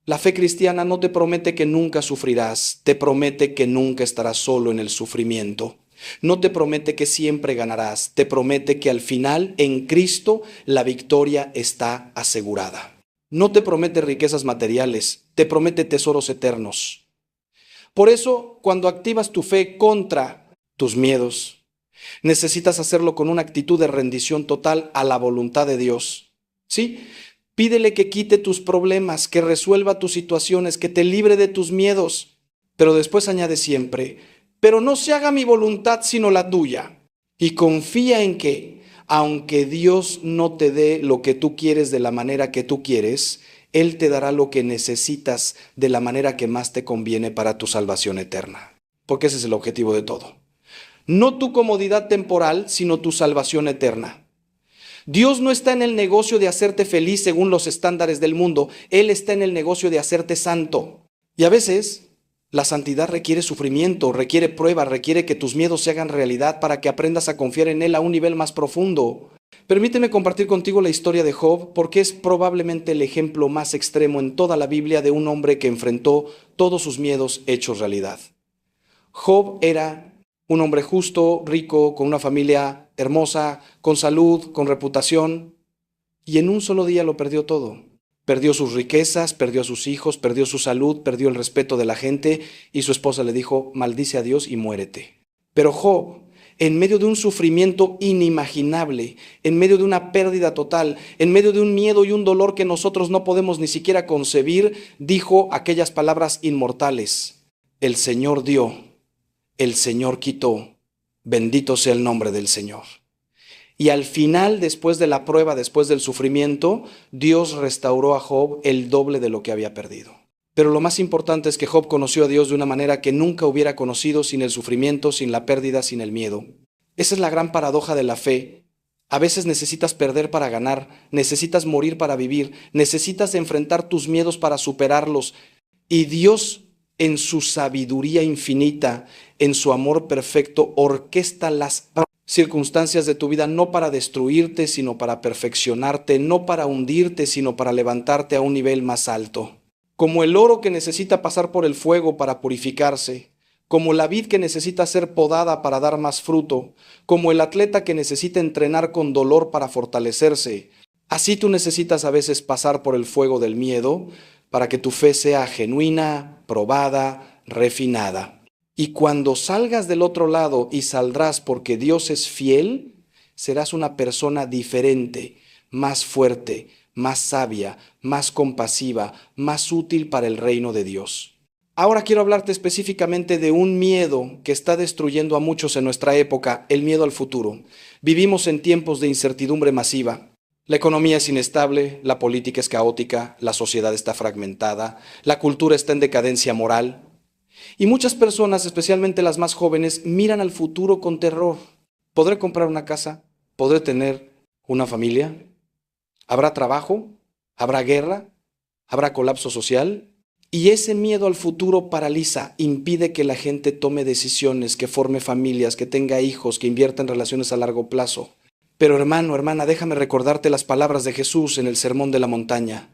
La fe cristiana no te promete que nunca sufrirás, te promete que nunca estarás solo en el sufrimiento. No te promete que siempre ganarás, te promete que al final, en Cristo, la victoria está asegurada. No te promete riquezas materiales, te promete tesoros eternos. Por eso, cuando activas tu fe contra tus miedos, necesitas hacerlo con una actitud de rendición total a la voluntad de Dios. ¿Sí? Pídele que quite tus problemas, que resuelva tus situaciones, que te libre de tus miedos. Pero después añade siempre, pero no se haga mi voluntad sino la tuya. Y confía en que, aunque Dios no te dé lo que tú quieres de la manera que tú quieres, Él te dará lo que necesitas de la manera que más te conviene para tu salvación eterna. Porque ese es el objetivo de todo. No tu comodidad temporal, sino tu salvación eterna. Dios no está en el negocio de hacerte feliz según los estándares del mundo. Él está en el negocio de hacerte santo. Y a veces la santidad requiere sufrimiento, requiere prueba, requiere que tus miedos se hagan realidad para que aprendas a confiar en Él a un nivel más profundo. Permíteme compartir contigo la historia de Job, porque es probablemente el ejemplo más extremo en toda la Biblia de un hombre que enfrentó todos sus miedos hechos realidad. Job era un hombre justo, rico, con una familia hermosa, con salud, con reputación, y en un solo día lo perdió todo. Perdió sus riquezas, perdió a sus hijos, perdió su salud, perdió el respeto de la gente, y su esposa le dijo, maldice a Dios y muérete. Pero Job, en medio de un sufrimiento inimaginable, en medio de una pérdida total, en medio de un miedo y un dolor que nosotros no podemos ni siquiera concebir, dijo aquellas palabras inmortales: el Señor dio, el Señor quitó, bendito sea el nombre del Señor. Y al final, después de la prueba, después del sufrimiento, Dios restauró a Job el doble de lo que había perdido. Pero lo más importante es que Job conoció a Dios de una manera que nunca hubiera conocido sin el sufrimiento, sin la pérdida, sin el miedo. Esa es la gran paradoja de la fe. A veces necesitas perder para ganar, necesitas morir para vivir, necesitas enfrentar tus miedos para superarlos. Y Dios, en su sabiduría infinita, en su amor perfecto, orquesta las circunstancias de tu vida no para destruirte, sino para perfeccionarte, no para hundirte, sino para levantarte a un nivel más alto. Como el oro que necesita pasar por el fuego para purificarse, como la vid que necesita ser podada para dar más fruto, como el atleta que necesita entrenar con dolor para fortalecerse, así tú necesitas a veces pasar por el fuego del miedo para que tu fe sea genuina, probada, refinada. Y cuando salgas del otro lado y saldrás porque Dios es fiel, serás una persona diferente, más fuerte, más sabia, más compasiva, más útil para el reino de Dios. Ahora quiero hablarte específicamente de un miedo que está destruyendo a muchos en nuestra época, el miedo al futuro. Vivimos en tiempos de incertidumbre masiva. La economía es inestable, la política es caótica, la sociedad está fragmentada, la cultura está en decadencia moral. Y muchas personas, especialmente las más jóvenes, miran al futuro con terror. ¿Podré comprar una casa? ¿Podré tener una familia? ¿Habrá trabajo? ¿Habrá guerra? ¿Habrá colapso social? Y ese miedo al futuro paraliza, impide que la gente tome decisiones, que forme familias, que tenga hijos, que invierta en relaciones a largo plazo. Pero hermano, hermana, déjame recordarte las palabras de Jesús en el Sermón de la Montaña.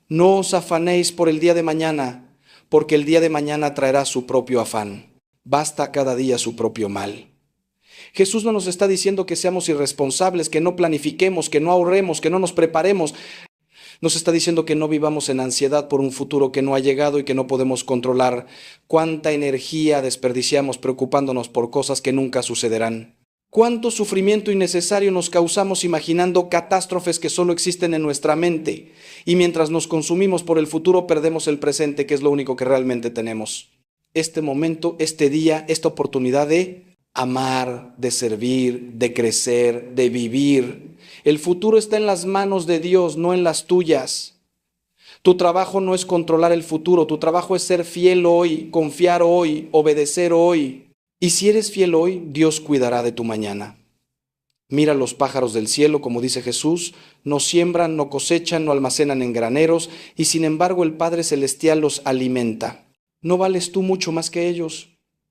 No os afanéis por el día de mañana, porque el día de mañana traerá su propio afán. Basta cada día su propio mal. Jesús no nos está diciendo que seamos irresponsables, que no planifiquemos, que no ahorremos, que no nos preparemos. Nos está diciendo que no vivamos en ansiedad por un futuro que no ha llegado y que no podemos controlar. ¿Cuánta energía desperdiciamos preocupándonos por cosas que nunca sucederán? ¿Cuánto sufrimiento innecesario nos causamos imaginando catástrofes que solo existen en nuestra mente? Y mientras nos consumimos por el futuro, perdemos el presente, que es lo único que realmente tenemos. Este momento, este día, esta oportunidad de amar, de servir, de crecer, de vivir. El futuro está en las manos de Dios, no en las tuyas. Tu trabajo no es controlar el futuro, tu trabajo es ser fiel hoy, confiar hoy, obedecer hoy. Y si eres fiel hoy, Dios cuidará de tu mañana. Mira los pájaros del cielo, como dice Jesús, no siembran, no cosechan, no almacenan en graneros, y sin embargo el Padre Celestial los alimenta. ¿No vales tú mucho más que ellos?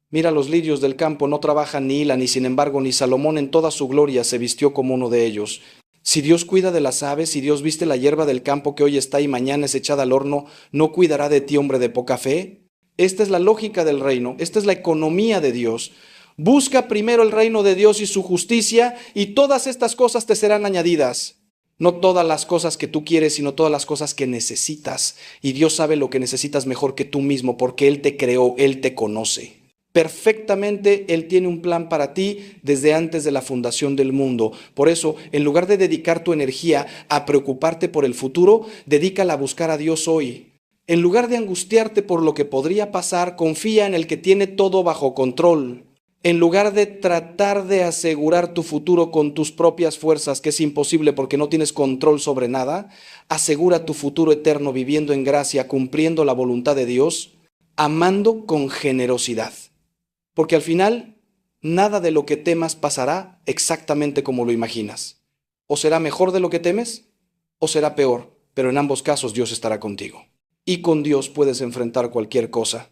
Mira los lirios del campo, no trabajan ni hilan, y sin embargo ni Salomón en toda su gloria se vistió como uno de ellos. Si Dios cuida de las aves, si Dios viste la hierba del campo que hoy está y mañana es echada al horno, ¿no cuidará de ti, hombre de poca fe? Esta es la lógica del reino, esta es la economía de Dios. Busca primero el reino de Dios y su justicia, y todas estas cosas te serán añadidas. No todas las cosas que tú quieres, sino todas las cosas que necesitas. Y Dios sabe lo que necesitas mejor que tú mismo, porque Él te creó, Él te conoce. Perfectamente Él tiene un plan para ti desde antes de la fundación del mundo. Por eso, en lugar de dedicar tu energía a preocuparte por el futuro, dedícala a buscar a Dios hoy. En lugar de angustiarte por lo que podría pasar, confía en el que tiene todo bajo control. En lugar de tratar de asegurar tu futuro con tus propias fuerzas, que es imposible porque no tienes control sobre nada, asegura tu futuro eterno viviendo en gracia, cumpliendo la voluntad de Dios, amando con generosidad. Porque al final, nada de lo que temas pasará exactamente como lo imaginas. O será mejor de lo que temes, o será peor, pero en ambos casos Dios estará contigo. Y con Dios puedes enfrentar cualquier cosa.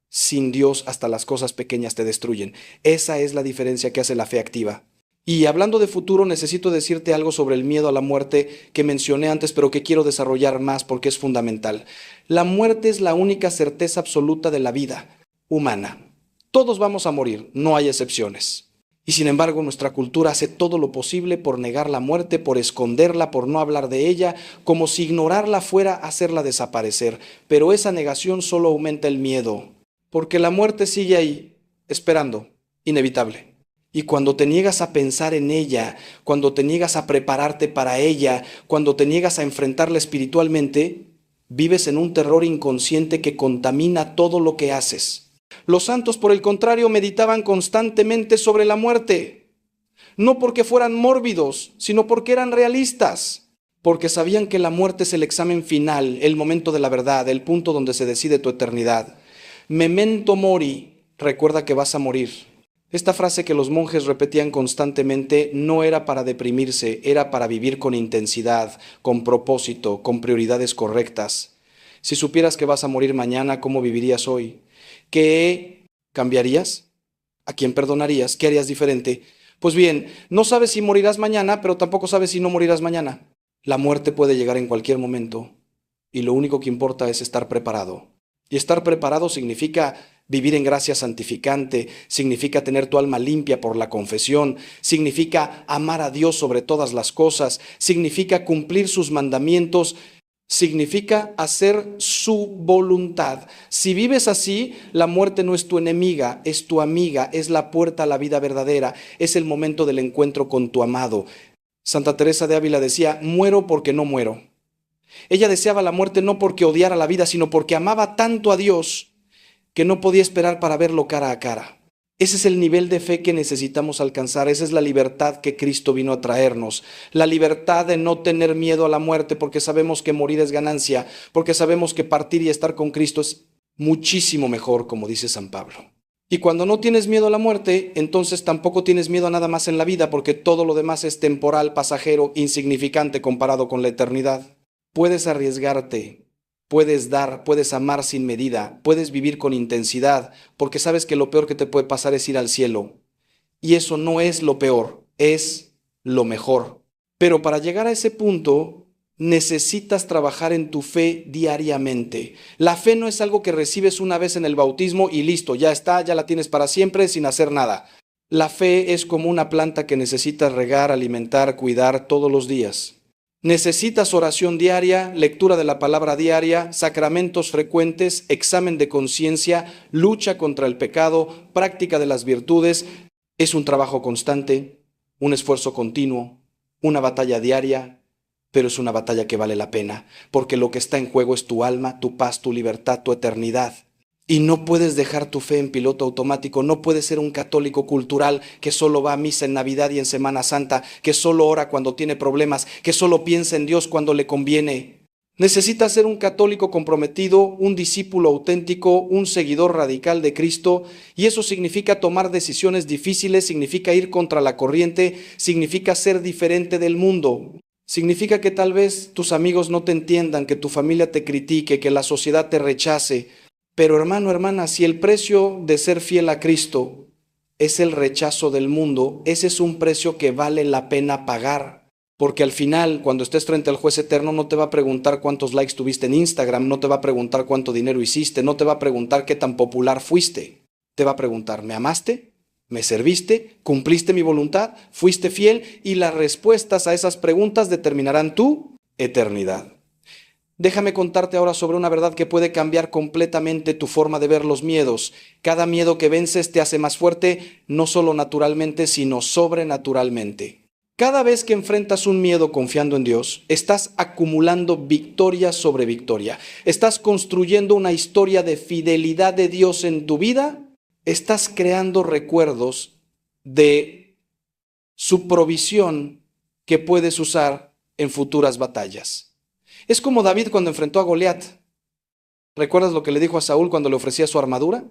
Sin Dios hasta las cosas pequeñas te destruyen. Esa es la diferencia que hace la fe activa. Y hablando de futuro, necesito decirte algo sobre el miedo a la muerte que mencioné antes, pero que quiero desarrollar más porque es fundamental. La muerte es la única certeza absoluta de la vida humana. Todos vamos a morir, no hay excepciones. Y sin embargo, nuestra cultura hace todo lo posible por negar la muerte, por esconderla, por no hablar de ella, como si ignorarla fuera hacerla desaparecer. Pero esa negación solo aumenta el miedo, porque la muerte sigue ahí, esperando, inevitable. Y cuando te niegas a pensar en ella, cuando te niegas a prepararte para ella, cuando te niegas a enfrentarla espiritualmente, vives en un terror inconsciente que contamina todo lo que haces. Los santos, por el contrario, meditaban constantemente sobre la muerte, no porque fueran mórbidos, sino porque eran realistas, porque sabían que la muerte es el examen final, el momento de la verdad, el punto donde se decide tu eternidad. Memento mori, recuerda que vas a morir. Esta frase que los monjes repetían constantemente no era para deprimirse, era para vivir con intensidad, con propósito, con prioridades correctas. Si supieras que vas a morir mañana, ¿cómo vivirías hoy? ¿Qué cambiarías? ¿A quién perdonarías? ¿Qué harías diferente? Pues bien, no sabes si morirás mañana, pero tampoco sabes si no morirás mañana. La muerte puede llegar en cualquier momento y lo único que importa es estar preparado. Y estar preparado significa vivir en gracia santificante, significa tener tu alma limpia por la confesión, significa amar a Dios sobre todas las cosas, significa cumplir sus mandamientos, significa hacer su voluntad. Si vives así, la muerte no es tu enemiga, es tu amiga, es la puerta a la vida verdadera, es el momento del encuentro con tu amado. Santa Teresa de Ávila decía, muero porque no muero. Ella deseaba la muerte no porque odiara la vida, sino porque amaba tanto a Dios que no podía esperar para verlo cara a cara. Ese es el nivel de fe que necesitamos alcanzar, esa es la libertad que Cristo vino a traernos, la libertad de no tener miedo a la muerte porque sabemos que morir es ganancia, porque sabemos que partir y estar con Cristo es muchísimo mejor, como dice San Pablo. Y cuando no tienes miedo a la muerte, entonces tampoco tienes miedo a nada más en la vida, porque todo lo demás es temporal, pasajero, insignificante comparado con la eternidad. Puedes arriesgarte, puedes dar, puedes amar sin medida, puedes vivir con intensidad, porque sabes que lo peor que te puede pasar es ir al cielo. Y eso no es lo peor, es lo mejor. Pero para llegar a ese punto, necesitas trabajar en tu fe diariamente. La fe no es algo que recibes una vez en el bautismo y listo, ya está, ya la tienes para siempre sin hacer nada. La fe es como una planta que necesitas regar, alimentar, cuidar todos los días. Necesitas oración diaria, lectura de la palabra diaria, sacramentos frecuentes, examen de conciencia, lucha contra el pecado, práctica de las virtudes. Es un trabajo constante, un esfuerzo continuo, una batalla diaria, pero es una batalla que vale la pena, porque lo que está en juego es tu alma, tu paz, tu libertad, tu eternidad. Y no puedes dejar tu fe en piloto automático, no puedes ser un católico cultural que solo va a misa en Navidad y en Semana Santa, que solo ora cuando tiene problemas, que solo piensa en Dios cuando le conviene. Necesitas ser un católico comprometido, un discípulo auténtico, un seguidor radical de Cristo, y eso significa tomar decisiones difíciles, significa ir contra la corriente, significa ser diferente del mundo. Significa que tal vez tus amigos no te entiendan, que tu familia te critique, que la sociedad te rechace. Pero hermano, hermana, si el precio de ser fiel a Cristo es el rechazo del mundo, ese es un precio que vale la pena pagar. Porque al final, cuando estés frente al juez eterno, no te va a preguntar cuántos likes tuviste en Instagram, no te va a preguntar cuánto dinero hiciste, no te va a preguntar qué tan popular fuiste. Te va a preguntar, ¿me amaste? ¿Me serviste? ¿Cumpliste mi voluntad? ¿Fuiste fiel? Y las respuestas a esas preguntas determinarán tu eternidad. Déjame contarte ahora sobre una verdad que puede cambiar completamente tu forma de ver los miedos. Cada miedo que vences te hace más fuerte, no solo naturalmente, sino sobrenaturalmente. Cada vez que enfrentas un miedo confiando en Dios, estás acumulando victoria sobre victoria. Estás construyendo una historia de fidelidad de Dios en tu vida. Estás creando recuerdos de su provisión que puedes usar en futuras batallas. Es como David cuando enfrentó a Goliat. ¿Recuerdas lo que le dijo a Saúl cuando le ofrecía su armadura?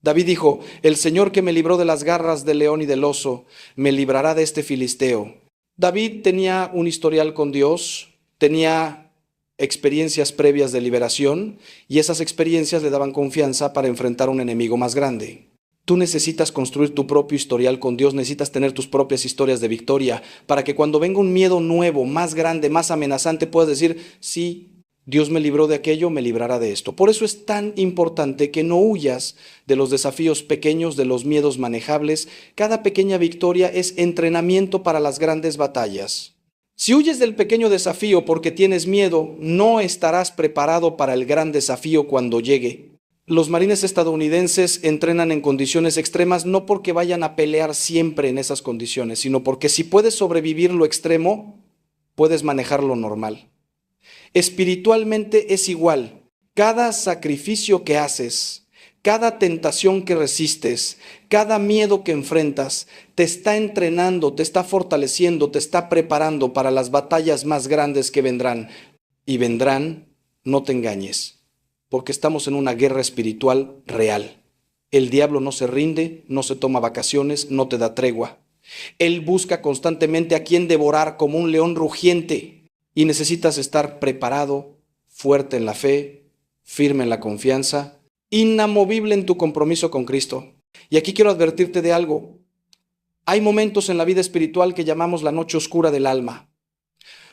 David dijo, el Señor que me libró de las garras del león y del oso, me librará de este filisteo. David tenía un historial con Dios, tenía experiencias previas de liberación y esas experiencias le daban confianza para enfrentar a un enemigo más grande. Tú necesitas construir tu propio historial con Dios, necesitas tener tus propias historias de victoria para que cuando venga un miedo nuevo, más grande, más amenazante, puedas decir, sí, Dios me libró de aquello, me librará de esto. Por eso es tan importante que no huyas de los desafíos pequeños, de los miedos manejables. Cada pequeña victoria es entrenamiento para las grandes batallas. Si huyes del pequeño desafío porque tienes miedo, no estarás preparado para el gran desafío cuando llegue. Los marines estadounidenses entrenan en condiciones extremas no porque vayan a pelear siempre en esas condiciones, sino porque si puedes sobrevivir lo extremo, puedes manejar lo normal. Espiritualmente es igual. Cada sacrificio que haces, cada tentación que resistes, cada miedo que enfrentas, te está entrenando, te está fortaleciendo, te está preparando para las batallas más grandes que vendrán. Y vendrán, no te engañes, porque estamos en una guerra espiritual real. El diablo no se rinde, no se toma vacaciones, no te da tregua. Él busca constantemente a quien devorar como un león rugiente y necesitas estar preparado, fuerte en la fe, firme en la confianza, inamovible en tu compromiso con Cristo. Y aquí quiero advertirte de algo. Hay momentos en la vida espiritual que llamamos la noche oscura del alma,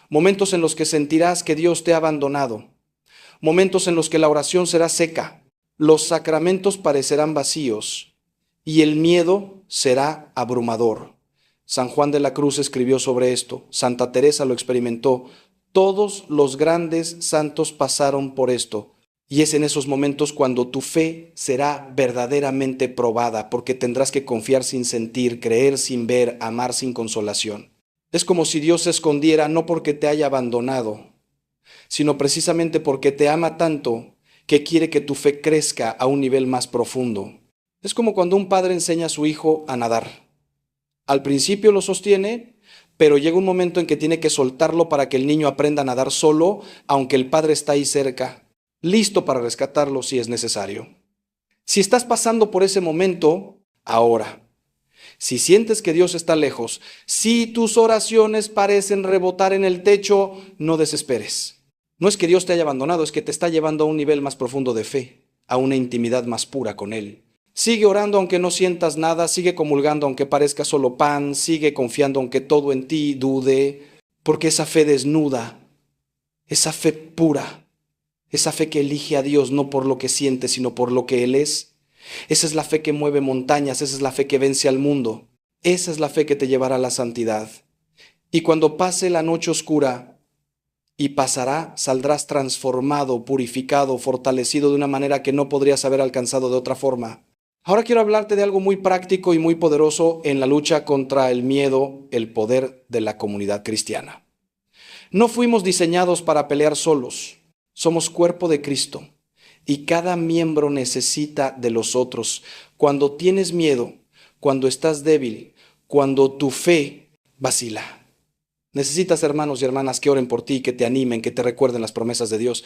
momentos en los que sentirás que Dios te ha abandonado, momentos en los que la oración será seca, los sacramentos parecerán vacíos y el miedo será abrumador. San Juan de la Cruz escribió sobre esto, Santa Teresa lo experimentó, todos los grandes santos pasaron por esto. Y es en esos momentos cuando tu fe será verdaderamente probada, porque tendrás que confiar sin sentir, creer sin ver, amar sin consolación. Es como si Dios se escondiera no porque te haya abandonado, sino precisamente porque te ama tanto que quiere que tu fe crezca a un nivel más profundo. Es como cuando un padre enseña a su hijo a nadar. Al principio lo sostiene, pero llega un momento en que tiene que soltarlo para que el niño aprenda a nadar solo, aunque el padre está ahí cerca, listo para rescatarlo si es necesario. Si estás pasando por ese momento, ahora. Si sientes que Dios está lejos, si tus oraciones parecen rebotar en el techo, no desesperes. No es que Dios te haya abandonado, es que te está llevando a un nivel más profundo de fe, a una intimidad más pura con Él. Sigue orando aunque no sientas nada, sigue comulgando aunque parezca solo pan, sigue confiando aunque todo en ti dude, porque esa fe desnuda, esa fe pura, esa fe que elige a Dios no por lo que siente, sino por lo que Él es. Esa es la fe que mueve montañas, esa es la fe que vence al mundo. Esa es la fe que te llevará a la santidad. Y cuando pase la noche oscura, y pasará, saldrás transformado, purificado, fortalecido de una manera que no podrías haber alcanzado de otra forma. Ahora quiero hablarte de algo muy práctico y muy poderoso en la lucha contra el miedo, el poder de la comunidad cristiana. No fuimos diseñados para pelear solos. Somos cuerpo de Cristo y cada miembro necesita de los otros. Cuando tienes miedo, cuando estás débil, cuando tu fe vacila, necesitas hermanos y hermanas que oren por ti, que te animen, que te recuerden las promesas de Dios.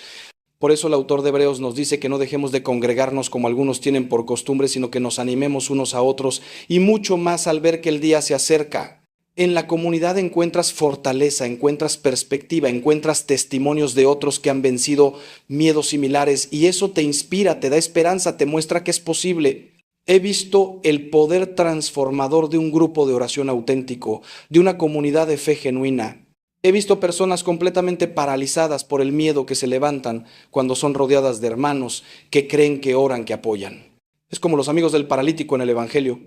Por eso el autor de Hebreos nos dice que no dejemos de congregarnos como algunos tienen por costumbre, sino que nos animemos unos a otros y mucho más al ver que el día se acerca. En la comunidad encuentras fortaleza, encuentras perspectiva, encuentras testimonios de otros que han vencido miedos similares y eso te inspira, te da esperanza, te muestra que es posible. He visto el poder transformador de un grupo de oración auténtico, de una comunidad de fe genuina. He visto personas completamente paralizadas por el miedo que se levantan cuando son rodeadas de hermanos que creen, que oran, que apoyan. Es como los amigos del paralítico en el Evangelio,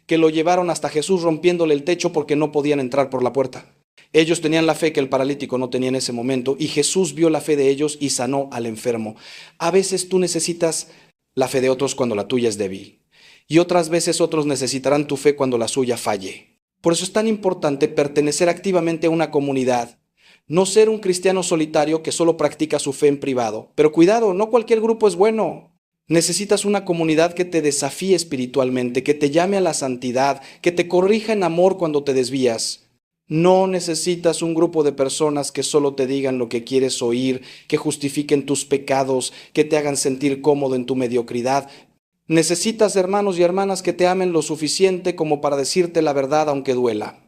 que lo llevaron hasta Jesús rompiéndole el techo porque no podían entrar por la puerta. Ellos tenían la fe que el paralítico no tenía en ese momento y Jesús vio la fe de ellos y sanó al enfermo. A veces tú necesitas la fe de otros cuando la tuya es débil y otras veces otros necesitarán tu fe cuando la suya falle. Por eso es tan importante pertenecer activamente a una comunidad, no ser un cristiano solitario que solo practica su fe en privado. Pero cuidado, no cualquier grupo es bueno. Necesitas una comunidad que te desafíe espiritualmente, que te llame a la santidad, que te corrija en amor cuando te desvías. No necesitas un grupo de personas que solo te digan lo que quieres oír, que justifiquen tus pecados, que te hagan sentir cómodo en tu mediocridad. Necesitas hermanos y hermanas que te amen lo suficiente como para decirte la verdad aunque duela.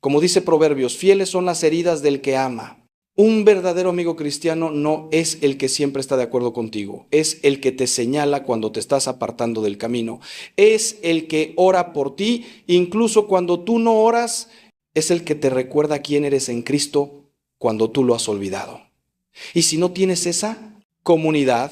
Como dice Proverbios, fieles son las heridas del que ama. Un verdadero amigo cristiano no es el que siempre está de acuerdo contigo, es el que te señala cuando te estás apartando del camino, es el que ora por ti, incluso cuando tú no oras, es el que te recuerda quién eres en Cristo cuando tú lo has olvidado. Y si no tienes esa comunidad,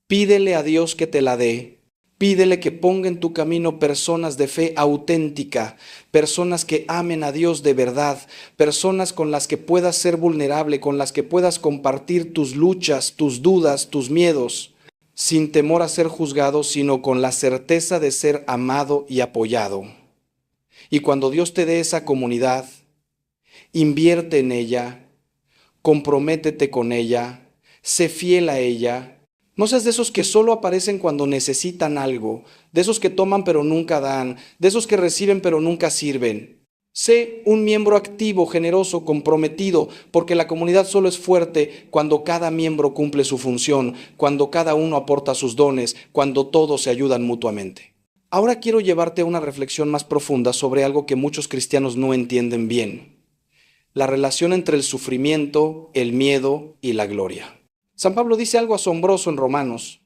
pídele a Dios que te la dé. Pídele que ponga en tu camino personas de fe auténtica, personas que amen a Dios de verdad, personas con las que puedas ser vulnerable, con las que puedas compartir tus luchas, tus dudas, tus miedos, sin temor a ser juzgado, sino con la certeza de ser amado y apoyado. Y cuando Dios te dé esa comunidad, invierte en ella, comprométete con ella, sé fiel a ella. No seas de esos que solo aparecen cuando necesitan algo, de esos que toman pero nunca dan, de esos que reciben pero nunca sirven. Sé un miembro activo, generoso, comprometido, porque la comunidad solo es fuerte cuando cada miembro cumple su función, cuando cada uno aporta sus dones, cuando todos se ayudan mutuamente. Ahora quiero llevarte a una reflexión más profunda sobre algo que muchos cristianos no entienden bien: la relación entre el sufrimiento, el miedo y la gloria. San Pablo dice algo asombroso en Romanos.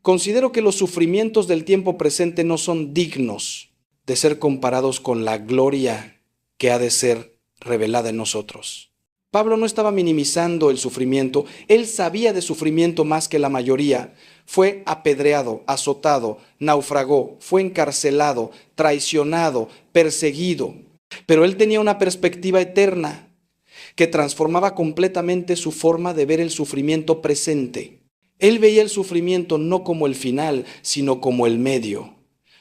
Considero que los sufrimientos del tiempo presente no son dignos de ser comparados con la gloria que ha de ser revelada en nosotros. Pablo no estaba minimizando el sufrimiento, él sabía de sufrimiento más que la mayoría. Fue apedreado, azotado, naufragó, fue encarcelado, traicionado, perseguido. Pero él tenía una perspectiva eterna que transformaba completamente su forma de ver el sufrimiento presente. Él veía el sufrimiento no como el final, sino como el medio.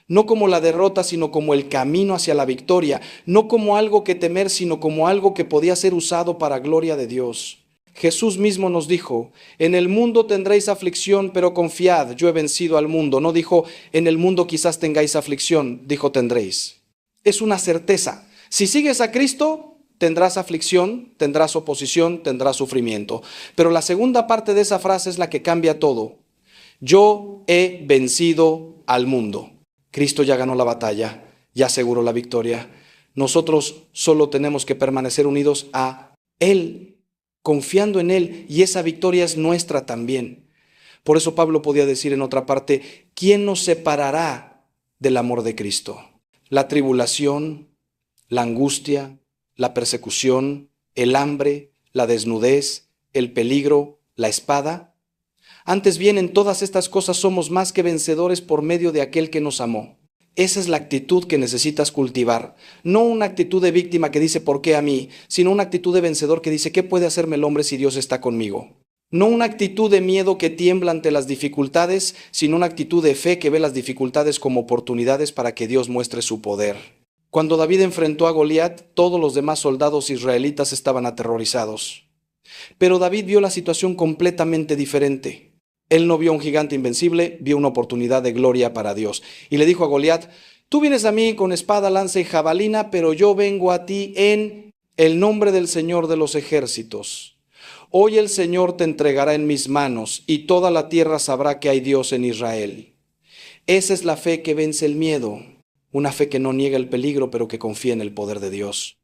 No como la derrota, sino como el camino hacia la victoria. No como algo que temer, sino como algo que podía ser usado para gloria de Dios. Jesús mismo nos dijo, en el mundo tendréis aflicción, pero confiad, yo he vencido al mundo. No dijo, en el mundo quizás tengáis aflicción, dijo tendréis. Es una certeza. Si sigues a Cristo, tendrás aflicción, tendrás oposición, tendrás sufrimiento. Pero la segunda parte de esa frase es la que cambia todo. Yo he vencido al mundo. Cristo ya ganó la batalla, ya aseguró la victoria. Nosotros solo tenemos que permanecer unidos a Él, confiando en Él, y esa victoria es nuestra también. Por eso Pablo podía decir en otra parte, ¿quién nos separará del amor de Cristo? La tribulación, la angustia, la persecución, el hambre, la desnudez, el peligro, la espada. Antes bien, en todas estas cosas somos más que vencedores por medio de aquel que nos amó. Esa es la actitud que necesitas cultivar. No una actitud de víctima que dice ¿por qué a mí?, sino una actitud de vencedor que dice ¿qué puede hacerme el hombre si Dios está conmigo? No una actitud de miedo que tiembla ante las dificultades, sino una actitud de fe que ve las dificultades como oportunidades para que Dios muestre su poder. Cuando David enfrentó a Goliat, todos los demás soldados israelitas estaban aterrorizados. Pero David vio la situación completamente diferente. Él no vio un gigante invencible, vio una oportunidad de gloria para Dios. Y le dijo a Goliat, tú vienes a mí con espada, lanza y jabalina, pero yo vengo a ti en el nombre del Señor de los ejércitos. Hoy el Señor te entregará en mis manos, y toda la tierra sabrá que hay Dios en Israel. Esa es la fe que vence el miedo, una fe que no niega el peligro, pero que confía en el poder de Dios.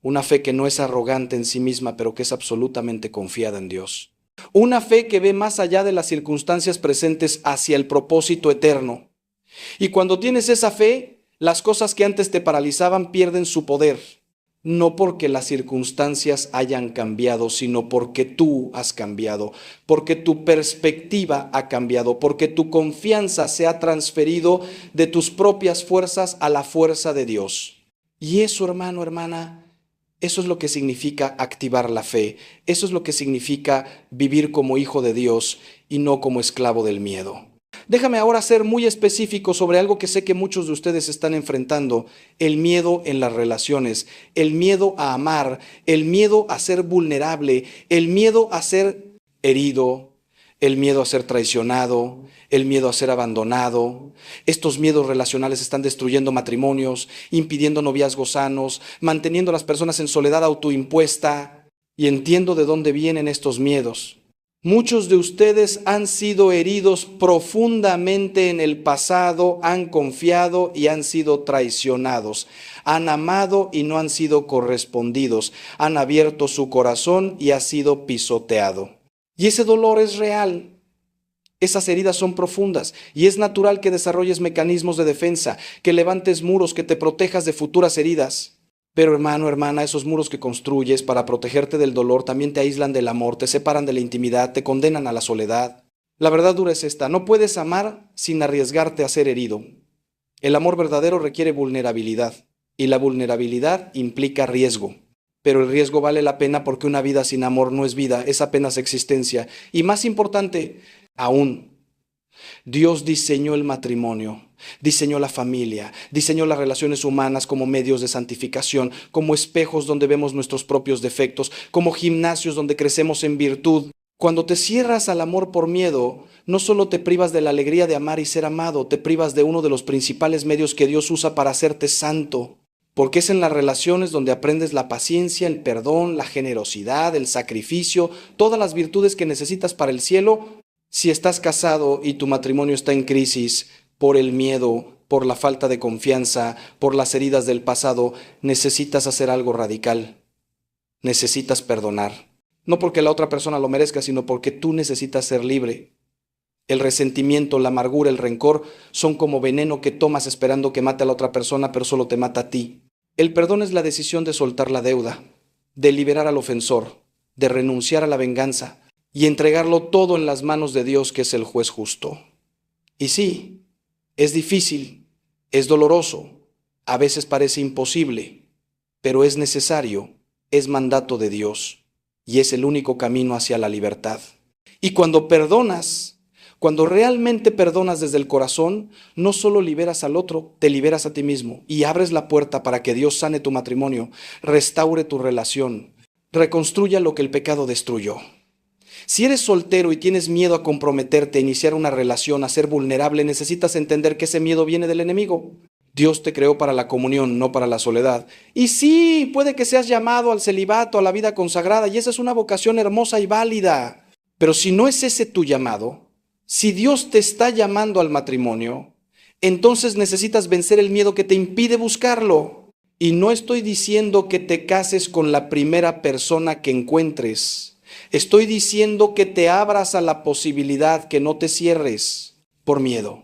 Una fe que no es arrogante en sí misma, pero que es absolutamente confiada en Dios. Una fe que ve más allá de las circunstancias presentes hacia el propósito eterno. Y cuando tienes esa fe, las cosas que antes te paralizaban pierden su poder. No porque las circunstancias hayan cambiado, sino porque tú has cambiado, porque tu perspectiva ha cambiado, porque tu confianza se ha transferido de tus propias fuerzas a la fuerza de Dios. Y eso, hermano, hermana, eso es lo que significa activar la fe. Eso es lo que significa vivir como hijo de Dios y no como esclavo del miedo. Déjame ahora ser muy específico sobre algo que sé que muchos de ustedes están enfrentando: el miedo en las relaciones, el miedo a amar, el miedo a ser vulnerable, el miedo a ser herido, el miedo a ser traicionado, el miedo a ser abandonado. Estos miedos relacionales están destruyendo matrimonios, impidiendo noviazgos sanos, manteniendo a las personas en soledad autoimpuesta. Y entiendo de dónde vienen estos miedos. Muchos de ustedes han sido heridos profundamente en el pasado, han confiado y han sido traicionados, han amado y no han sido correspondidos, han abierto su corazón y ha sido pisoteado. Y ese dolor es real. Esas heridas son profundas y es natural que desarrolles mecanismos de defensa, que levantes muros, que te protejas de futuras heridas. Pero hermano, hermana, esos muros que construyes para protegerte del dolor también te aíslan del amor, te separan de la intimidad, te condenan a la soledad. La verdad dura es esta: no puedes amar sin arriesgarte a ser herido. El amor verdadero requiere vulnerabilidad y la vulnerabilidad implica riesgo. Pero el riesgo vale la pena porque una vida sin amor no es vida, es apenas existencia. Y más importante aún, Dios diseñó el matrimonio, diseñó la familia, diseñó las relaciones humanas como medios de santificación, como espejos donde vemos nuestros propios defectos, como gimnasios donde crecemos en virtud. Cuando te cierras al amor por miedo, no solo te privas de la alegría de amar y ser amado, te privas de uno de los principales medios que Dios usa para hacerte santo. Porque es en las relaciones donde aprendes la paciencia, el perdón, la generosidad, el sacrificio, todas las virtudes que necesitas para el cielo. Si estás casado y tu matrimonio está en crisis por el miedo, por la falta de confianza, por las heridas del pasado, necesitas hacer algo radical. Necesitas perdonar. No porque la otra persona lo merezca, sino porque tú necesitas ser libre. El resentimiento, la amargura, el rencor son como veneno que tomas esperando que mate a la otra persona, pero solo te mata a ti. El perdón es la decisión de soltar la deuda, de liberar al ofensor, de renunciar a la venganza y entregarlo todo en las manos de Dios, que es el juez justo. Y sí, es difícil, es doloroso, a veces parece imposible, pero es necesario, es mandato de Dios y es el único camino hacia la libertad. Y cuando perdonas, cuando realmente perdonas desde el corazón, no solo liberas al otro, te liberas a ti mismo y abres la puerta para que Dios sane tu matrimonio, restaure tu relación, reconstruya lo que el pecado destruyó. Si eres soltero y tienes miedo a comprometerte, a iniciar una relación, a ser vulnerable, necesitas entender que ese miedo viene del enemigo. Dios te creó para la comunión, no para la soledad. Y sí, puede que seas llamado al celibato, a la vida consagrada, y esa es una vocación hermosa y válida. Pero si no es ese tu llamado, si Dios te está llamando al matrimonio, entonces necesitas vencer el miedo que te impide buscarlo. Y no estoy diciendo que te cases con la primera persona que encuentres. Estoy diciendo que te abras a la posibilidad, que no te cierres por miedo,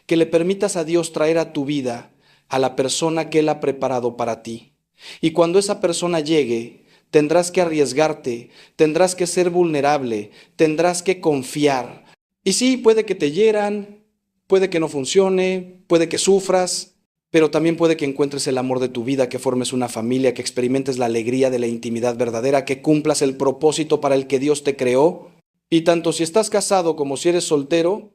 que le permitas a Dios traer a tu vida a la persona que Él ha preparado para ti. Y cuando esa persona llegue, tendrás que arriesgarte, tendrás que ser vulnerable, tendrás que confiar. Y sí, puede que te hieran, puede que no funcione, puede que sufras, pero también puede que encuentres el amor de tu vida, que formes una familia, que experimentes la alegría de la intimidad verdadera, que cumplas el propósito para el que Dios te creó. Y tanto si estás casado como si eres soltero,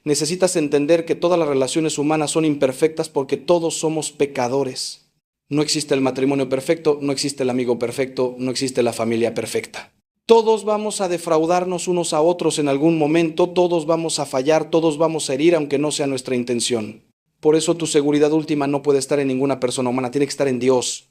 necesitas entender que todas las relaciones humanas son imperfectas porque todos somos pecadores. No existe el matrimonio perfecto, no existe el amigo perfecto, no existe la familia perfecta. Todos vamos a defraudarnos unos a otros en algún momento, todos vamos a fallar, todos vamos a herir, aunque no sea nuestra intención. Por eso tu seguridad última no puede estar en ninguna persona humana, tiene que estar en Dios.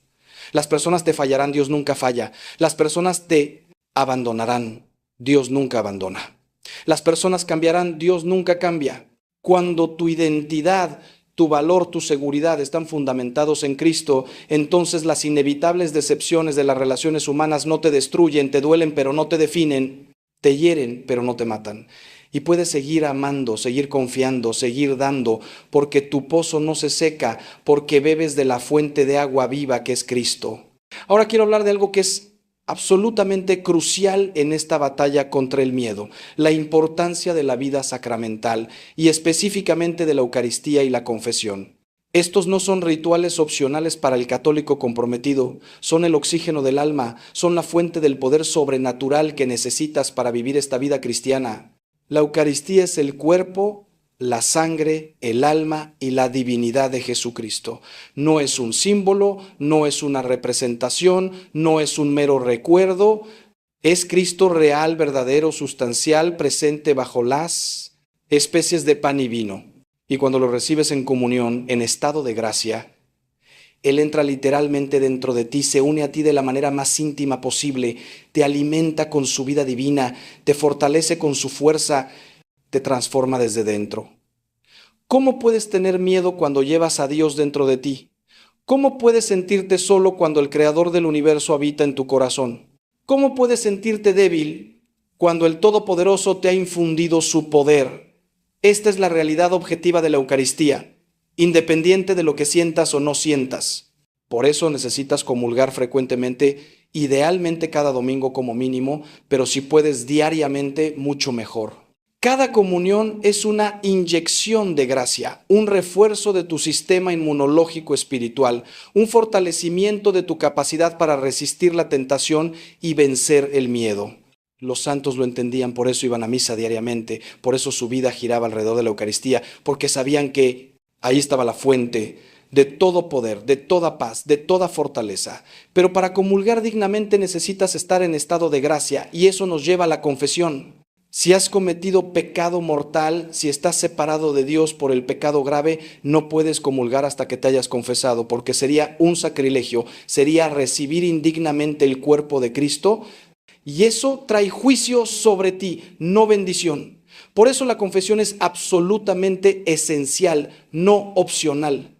Las personas te fallarán, Dios nunca falla. Las personas te abandonarán, Dios nunca abandona. Las personas cambiarán, Dios nunca cambia. Cuando tu identidad, tu valor, tu seguridad están fundamentados en Cristo, entonces las inevitables decepciones de las relaciones humanas no te destruyen, te duelen pero no te definen, te hieren pero no te matan. Y puedes seguir amando, seguir confiando, seguir dando, porque tu pozo no se seca, porque bebes de la fuente de agua viva que es Cristo. Ahora quiero hablar de algo que es absolutamente crucial en esta batalla contra el miedo, la importancia de la vida sacramental y específicamente de la Eucaristía y la confesión. Estos no son rituales opcionales para el católico comprometido, son el oxígeno del alma, son la fuente del poder sobrenatural que necesitas para vivir esta vida cristiana. La Eucaristía es el cuerpo, la sangre, el alma y la divinidad de Jesucristo. No es un símbolo, no es una representación, no es un mero recuerdo. Es Cristo real, verdadero, sustancial, presente bajo las especies de pan y vino. Y cuando lo recibes en comunión, en estado de gracia, Él entra literalmente dentro de ti, se une a ti de la manera más íntima posible, te alimenta con su vida divina, te fortalece con su fuerza, te transforma desde dentro. ¿Cómo puedes tener miedo cuando llevas a Dios dentro de ti? ¿Cómo puedes sentirte solo cuando el Creador del universo habita en tu corazón? ¿Cómo puedes sentirte débil cuando el Todopoderoso te ha infundido su poder? Esta es la realidad objetiva de la Eucaristía, independiente de lo que sientas o no sientas. Por eso necesitas comulgar frecuentemente, idealmente cada domingo como mínimo, pero si puedes diariamente, mucho mejor. Cada comunión es una inyección de gracia, un refuerzo de tu sistema inmunológico espiritual, un fortalecimiento de tu capacidad para resistir la tentación y vencer el miedo. Los santos lo entendían, por eso iban a misa diariamente, por eso su vida giraba alrededor de la Eucaristía, porque sabían que ahí estaba la fuente de todo poder, de toda paz, de toda fortaleza. Pero para comulgar dignamente necesitas estar en estado de gracia y eso nos lleva a la confesión. Si has cometido pecado mortal, si estás separado de Dios por el pecado grave, no puedes comulgar hasta que te hayas confesado, porque sería un sacrilegio, sería recibir indignamente el cuerpo de Cristo y eso trae juicio sobre ti, no bendición. Por eso la confesión es absolutamente esencial, no opcional.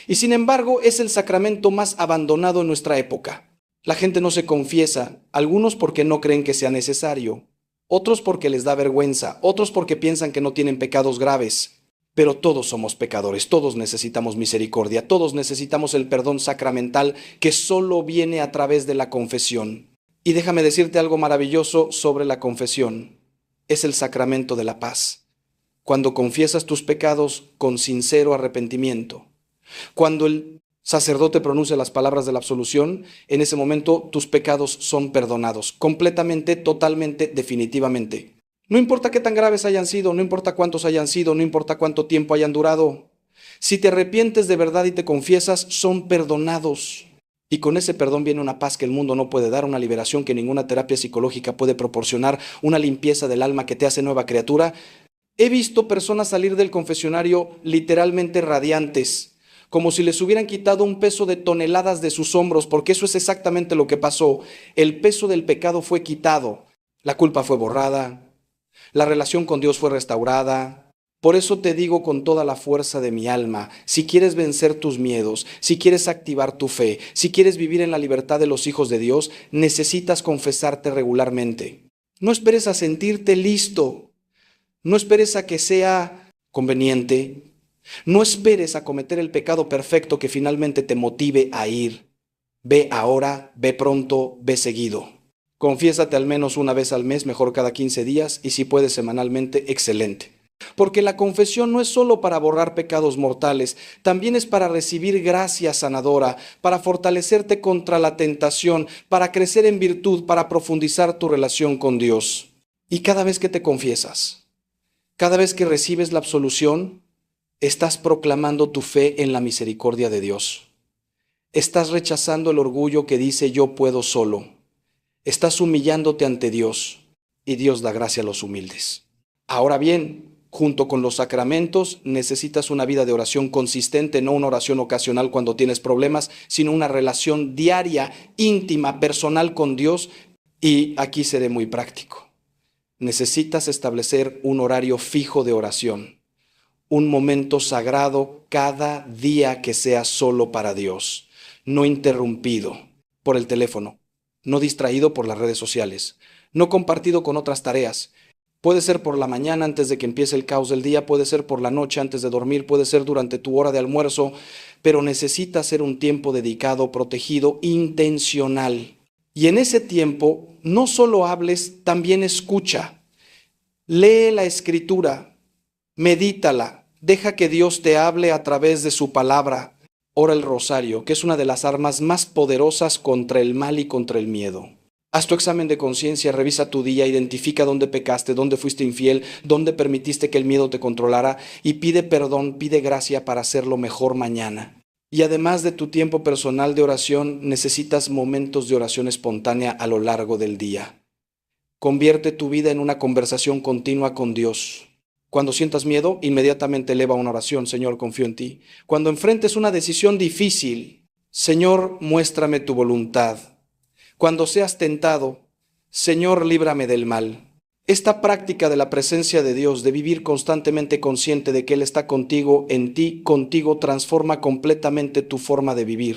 Y sin embargo es el sacramento más abandonado en nuestra época. La gente no se confiesa, algunos porque no creen que sea necesario, otros porque les da vergüenza, otros porque piensan que no tienen pecados graves. Pero todos somos pecadores, todos necesitamos misericordia, todos necesitamos el perdón sacramental que solo viene a través de la confesión. Y déjame decirte algo maravilloso sobre la confesión. Es el sacramento de la paz. Cuando confiesas tus pecados con sincero arrepentimiento, cuando el sacerdote pronuncia las palabras de la absolución, en ese momento tus pecados son perdonados, completamente, totalmente, definitivamente. No importa qué tan graves hayan sido, no importa cuántos hayan sido, no importa cuánto tiempo hayan durado. Si te arrepientes de verdad y te confiesas, son perdonados. Y con ese perdón viene una paz que el mundo no puede dar, una liberación que ninguna terapia psicológica puede proporcionar, una limpieza del alma que te hace nueva criatura. He visto personas salir del confesionario literalmente radiantes, como si les hubieran quitado un peso de toneladas de sus hombros, porque eso es exactamente lo que pasó. El peso del pecado fue quitado, la culpa fue borrada. La relación con Dios fue restaurada. Por eso te digo con toda la fuerza de mi alma, si quieres vencer tus miedos, si quieres activar tu fe, si quieres vivir en la libertad de los hijos de Dios, necesitas confesarte regularmente. No esperes a sentirte listo. No esperes a que sea conveniente. No esperes a cometer el pecado perfecto que finalmente te motive a ir. Ve ahora, ve pronto, ve seguido. Confiésate al menos una vez al mes, mejor cada 15 días, y si puedes semanalmente, excelente. Porque la confesión no es solo para borrar pecados mortales, también es para recibir gracia sanadora, para fortalecerte contra la tentación, para crecer en virtud, para profundizar tu relación con Dios. Y cada vez que te confiesas, cada vez que recibes la absolución, estás proclamando tu fe en la misericordia de Dios. Estás rechazando el orgullo que dice yo puedo solo. Estás humillándote ante Dios y Dios da gracia a los humildes. Ahora bien, junto con los sacramentos necesitas una vida de oración consistente, no una oración ocasional cuando tienes problemas, sino una relación diaria, íntima, personal con Dios. Y aquí seré muy práctico. Necesitas establecer un horario fijo de oración, un momento sagrado cada día que sea solo para Dios, no interrumpido por el teléfono, no distraído por las redes sociales, no compartido con otras tareas. Puede ser por la mañana antes de que empiece el caos del día, puede ser por la noche antes de dormir, puede ser durante tu hora de almuerzo, pero necesita ser un tiempo dedicado, protegido, intencional. Y en ese tiempo, no solo hables, también escucha. Lee la Escritura, medítala, deja que Dios te hable a través de su palabra. Ora el rosario, que es una de las armas más poderosas contra el mal y contra el miedo. Haz tu examen de conciencia, revisa tu día, identifica dónde pecaste, dónde fuiste infiel, dónde permitiste que el miedo te controlara y pide perdón, pide gracia para hacerlo mejor mañana. Y además de tu tiempo personal de oración, necesitas momentos de oración espontánea a lo largo del día. Convierte tu vida en una conversación continua con Dios. Cuando sientas miedo, inmediatamente eleva una oración, Señor, confío en ti. Cuando enfrentes una decisión difícil, Señor, muéstrame tu voluntad. Cuando seas tentado, Señor, líbrame del mal. Esta práctica de la presencia de Dios, de vivir constantemente consciente de que Él está contigo, en ti, contigo, transforma completamente tu forma de vivir.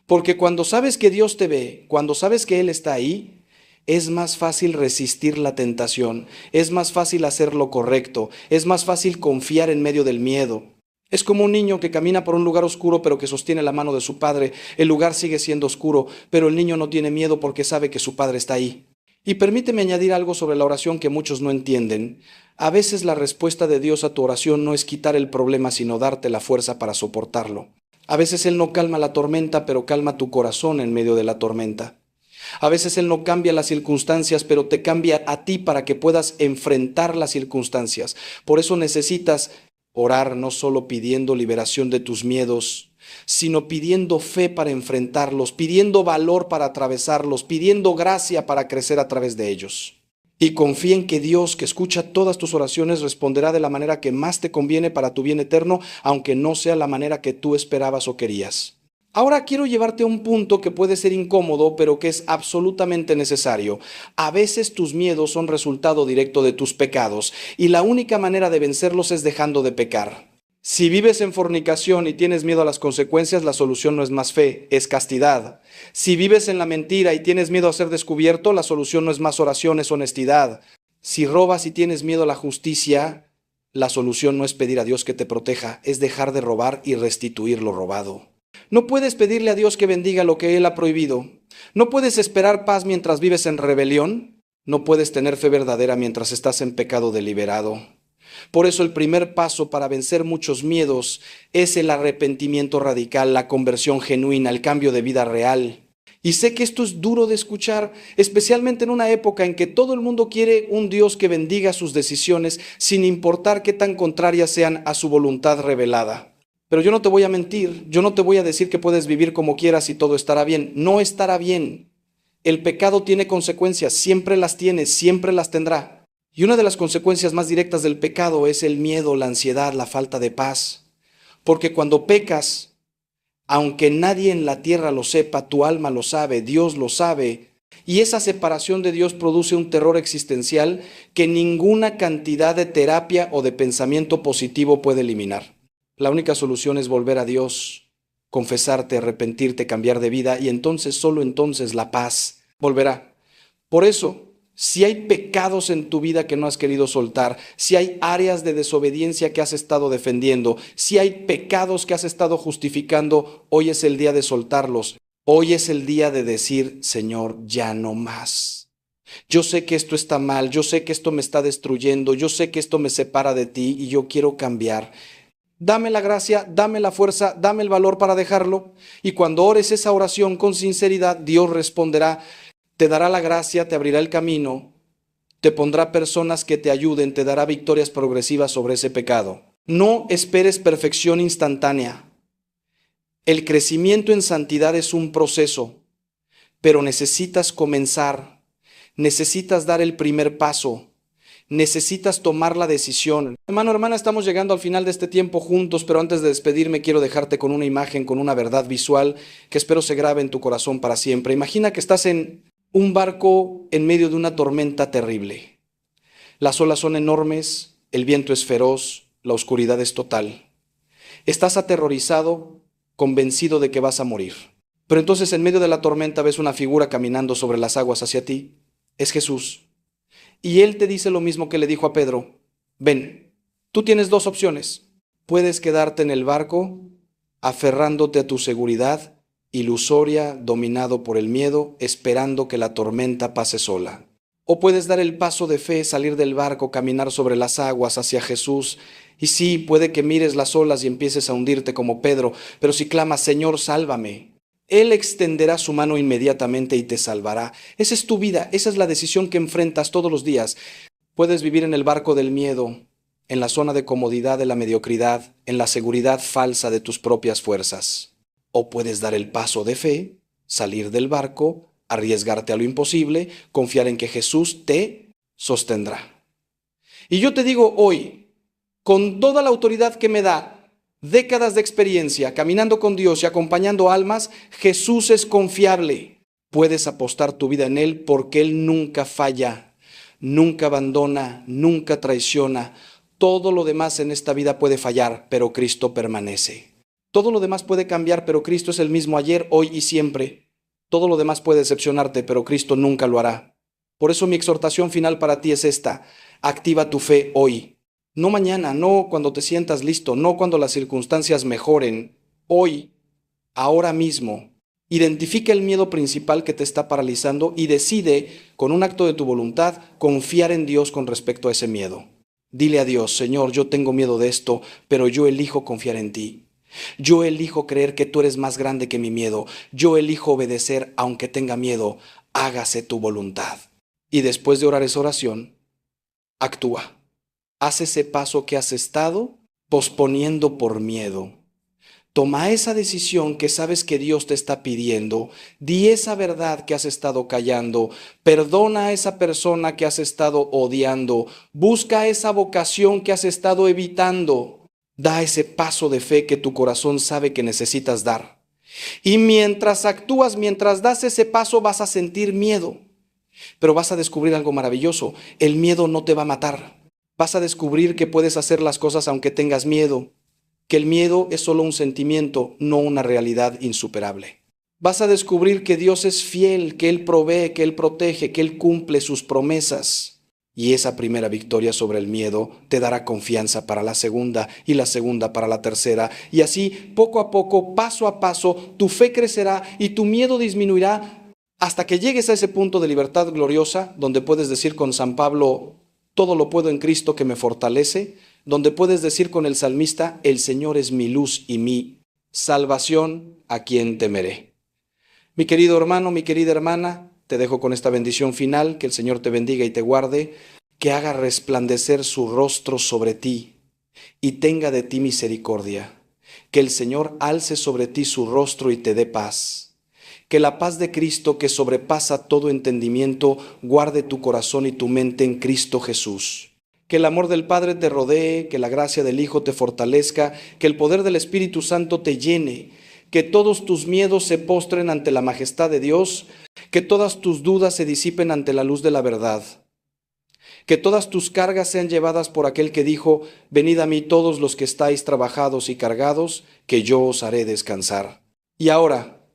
Porque cuando sabes que Dios te ve, cuando sabes que Él está ahí, es más fácil resistir la tentación, es más fácil hacer lo correcto, es más fácil confiar en medio del miedo. Es como un niño que camina por un lugar oscuro pero que sostiene la mano de su padre. El lugar sigue siendo oscuro, pero el niño no tiene miedo porque sabe que su padre está ahí. Y permíteme añadir algo sobre la oración que muchos no entienden. A veces la respuesta de Dios a tu oración no es quitar el problema, sino darte la fuerza para soportarlo. A veces Él no calma la tormenta, pero calma tu corazón en medio de la tormenta. A veces Él no cambia las circunstancias, pero te cambia a ti para que puedas enfrentar las circunstancias. Por eso necesitas orar no solo pidiendo liberación de tus miedos, sino pidiendo fe para enfrentarlos, pidiendo valor para atravesarlos, pidiendo gracia para crecer a través de ellos. Y confía en que Dios, que escucha todas tus oraciones, responderá de la manera que más te conviene para tu bien eterno, aunque no sea la manera que tú esperabas o querías. Ahora quiero llevarte a un punto que puede ser incómodo, pero que es absolutamente necesario. A veces tus miedos son resultado directo de tus pecados, y la única manera de vencerlos es dejando de pecar. Si vives en fornicación y tienes miedo a las consecuencias, la solución no es más fe, es castidad. Si vives en la mentira y tienes miedo a ser descubierto, la solución no es más oración, es honestidad. Si robas y tienes miedo a la justicia, la solución no es pedir a Dios que te proteja, es dejar de robar y restituir lo robado. No puedes pedirle a Dios que bendiga lo que Él ha prohibido. No puedes esperar paz mientras vives en rebelión. No puedes tener fe verdadera mientras estás en pecado deliberado. Por eso el primer paso para vencer muchos miedos es el arrepentimiento radical, la conversión genuina, el cambio de vida real. Y sé que esto es duro de escuchar, especialmente en una época en que todo el mundo quiere un Dios que bendiga sus decisiones sin importar qué tan contrarias sean a su voluntad revelada. Pero yo no te voy a mentir, yo no te voy a decir que puedes vivir como quieras y todo estará bien. No estará bien. El pecado tiene consecuencias, siempre las tiene, siempre las tendrá. Y una de las consecuencias más directas del pecado es el miedo, la ansiedad, la falta de paz. Porque cuando pecas, aunque nadie en la tierra lo sepa, tu alma lo sabe, Dios lo sabe. Y esa separación de Dios produce un terror existencial que ninguna cantidad de terapia o de pensamiento positivo puede eliminar. La única solución es volver a Dios, confesarte, arrepentirte, cambiar de vida, y entonces, solo entonces, la paz volverá. Por eso, si hay pecados en tu vida que no has querido soltar, si hay áreas de desobediencia que has estado defendiendo, si hay pecados que has estado justificando, hoy es el día de soltarlos. Hoy es el día de decir, Señor, ya no más. Yo sé que esto está mal, yo sé que esto me está destruyendo, yo sé que esto me separa de ti y yo quiero cambiar. Dame la gracia, dame la fuerza, dame el valor para dejarlo. Y cuando ores esa oración con sinceridad, Dios responderá. Te dará la gracia, te abrirá el camino, te pondrá personas que te ayuden, te dará victorias progresivas sobre ese pecado. No esperes perfección instantánea. El crecimiento en santidad es un proceso, pero necesitas comenzar, necesitas dar el primer paso, necesitas tomar la decisión. Hermano, hermana, estamos llegando al final de este tiempo juntos, pero antes de despedirme quiero dejarte con una imagen, con una verdad visual que espero se grabe en tu corazón para siempre. Imagina que estás en un barco en medio de una tormenta terrible. Las olas son enormes, el viento es feroz, la oscuridad es total. Estás aterrorizado, convencido de que vas a morir. Pero entonces en medio de la tormenta ves una figura caminando sobre las aguas hacia ti. Es Jesús. Y Él te dice lo mismo que le dijo a Pedro. Ven, tú tienes dos opciones. Puedes quedarte en el barco, aferrándote a tu seguridad ilusoria, dominado por el miedo, esperando que la tormenta pase sola. O puedes dar el paso de fe, salir del barco, caminar sobre las aguas hacia Jesús. Y sí, puede que mires las olas y empieces a hundirte como Pedro, pero si clamas, Señor, sálvame, Él extenderá su mano inmediatamente y te salvará. Esa es tu vida, esa es la decisión que enfrentas todos los días. Puedes vivir en el barco del miedo, en la zona de comodidad de la mediocridad, en la seguridad falsa de tus propias fuerzas. O puedes dar el paso de fe, salir del barco, arriesgarte a lo imposible, confiar en que Jesús te sostendrá. Y yo te digo hoy, con toda la autoridad que me da, décadas de experiencia, caminando con Dios y acompañando almas, Jesús es confiable. Puedes apostar tu vida en Él porque Él nunca falla, nunca abandona, nunca traiciona. Todo lo demás en esta vida puede fallar, pero Cristo permanece. Todo lo demás puede cambiar, pero Cristo es el mismo ayer, hoy y siempre. Todo lo demás puede decepcionarte, pero Cristo nunca lo hará. Por eso mi exhortación final para ti es esta. Activa tu fe hoy. No mañana, no cuando te sientas listo, no cuando las circunstancias mejoren. Hoy, ahora mismo. Identifica el miedo principal que te está paralizando y decide, con un acto de tu voluntad, confiar en Dios con respecto a ese miedo. Dile a Dios, Señor, yo tengo miedo de esto, pero yo elijo confiar en ti. Yo elijo creer que tú eres más grande que mi miedo. Yo elijo obedecer aunque tenga miedo. Hágase tu voluntad. Y después de orar esa oración, actúa. Haz ese paso que has estado posponiendo por miedo. Toma esa decisión que sabes que Dios te está pidiendo. Di esa verdad que has estado callando. Perdona a esa persona que has estado odiando. Busca esa vocación que has estado evitando. Da ese paso de fe que tu corazón sabe que necesitas dar. Y mientras actúas, mientras das ese paso, vas a sentir miedo. Pero vas a descubrir algo maravilloso. El miedo no te va a matar. Vas a descubrir que puedes hacer las cosas aunque tengas miedo. Que el miedo es solo un sentimiento, no una realidad insuperable. Vas a descubrir que Dios es fiel, que Él provee, que Él protege, que Él cumple sus promesas. Y esa primera victoria sobre el miedo te dará confianza para la segunda y la segunda para la tercera. Y así, poco a poco, paso a paso, tu fe crecerá y tu miedo disminuirá hasta que llegues a ese punto de libertad gloriosa donde puedes decir con San Pablo, todo lo puedo en Cristo que me fortalece, donde puedes decir con el salmista, el Señor es mi luz y mi salvación, ¿a quién temeré? Mi querido hermano, mi querida hermana, te dejo con esta bendición final, que el Señor te bendiga y te guarde, que haga resplandecer su rostro sobre ti y tenga de ti misericordia, que el Señor alce sobre ti su rostro y te dé paz, que la paz de Cristo que sobrepasa todo entendimiento guarde tu corazón y tu mente en Cristo Jesús. Que el amor del Padre te rodee, que la gracia del Hijo te fortalezca, que el poder del Espíritu Santo te llene, que todos tus miedos se postren ante la majestad de Dios, que todas tus dudas se disipen ante la luz de la verdad, que todas tus cargas sean llevadas por aquel que dijo, venid a mí todos los que estáis trabajados y cargados, que yo os haré descansar. Y ahora,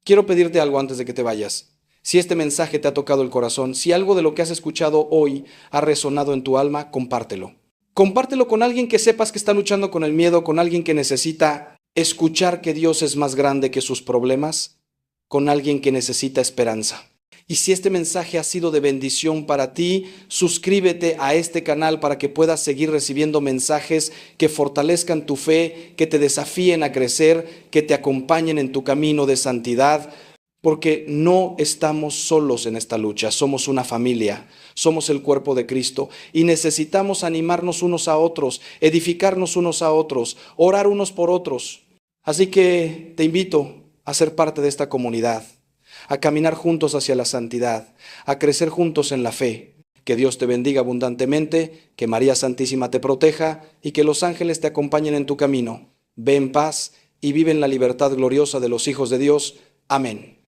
quiero pedirte algo antes de que te vayas. Si este mensaje te ha tocado el corazón, si algo de lo que has escuchado hoy ha resonado en tu alma, compártelo. Compártelo con alguien que sepas que está luchando con el miedo, con alguien que necesita escuchar que Dios es más grande que sus problemas, con alguien que necesita esperanza. Y si este mensaje ha sido de bendición para ti, suscríbete a este canal para que puedas seguir recibiendo mensajes que fortalezcan tu fe, que te desafíen a crecer, que te acompañen en tu camino de santidad, porque no estamos solos en esta lucha, somos una familia, somos el cuerpo de Cristo y necesitamos animarnos unos a otros, edificarnos unos a otros, orar unos por otros. Así que te invito a ser parte de esta comunidad, a caminar juntos hacia la santidad, a crecer juntos en la fe. Que Dios te bendiga abundantemente, que María Santísima te proteja y que los ángeles te acompañen en tu camino. Ve en paz y vive en la libertad gloriosa de los hijos de Dios. Amén.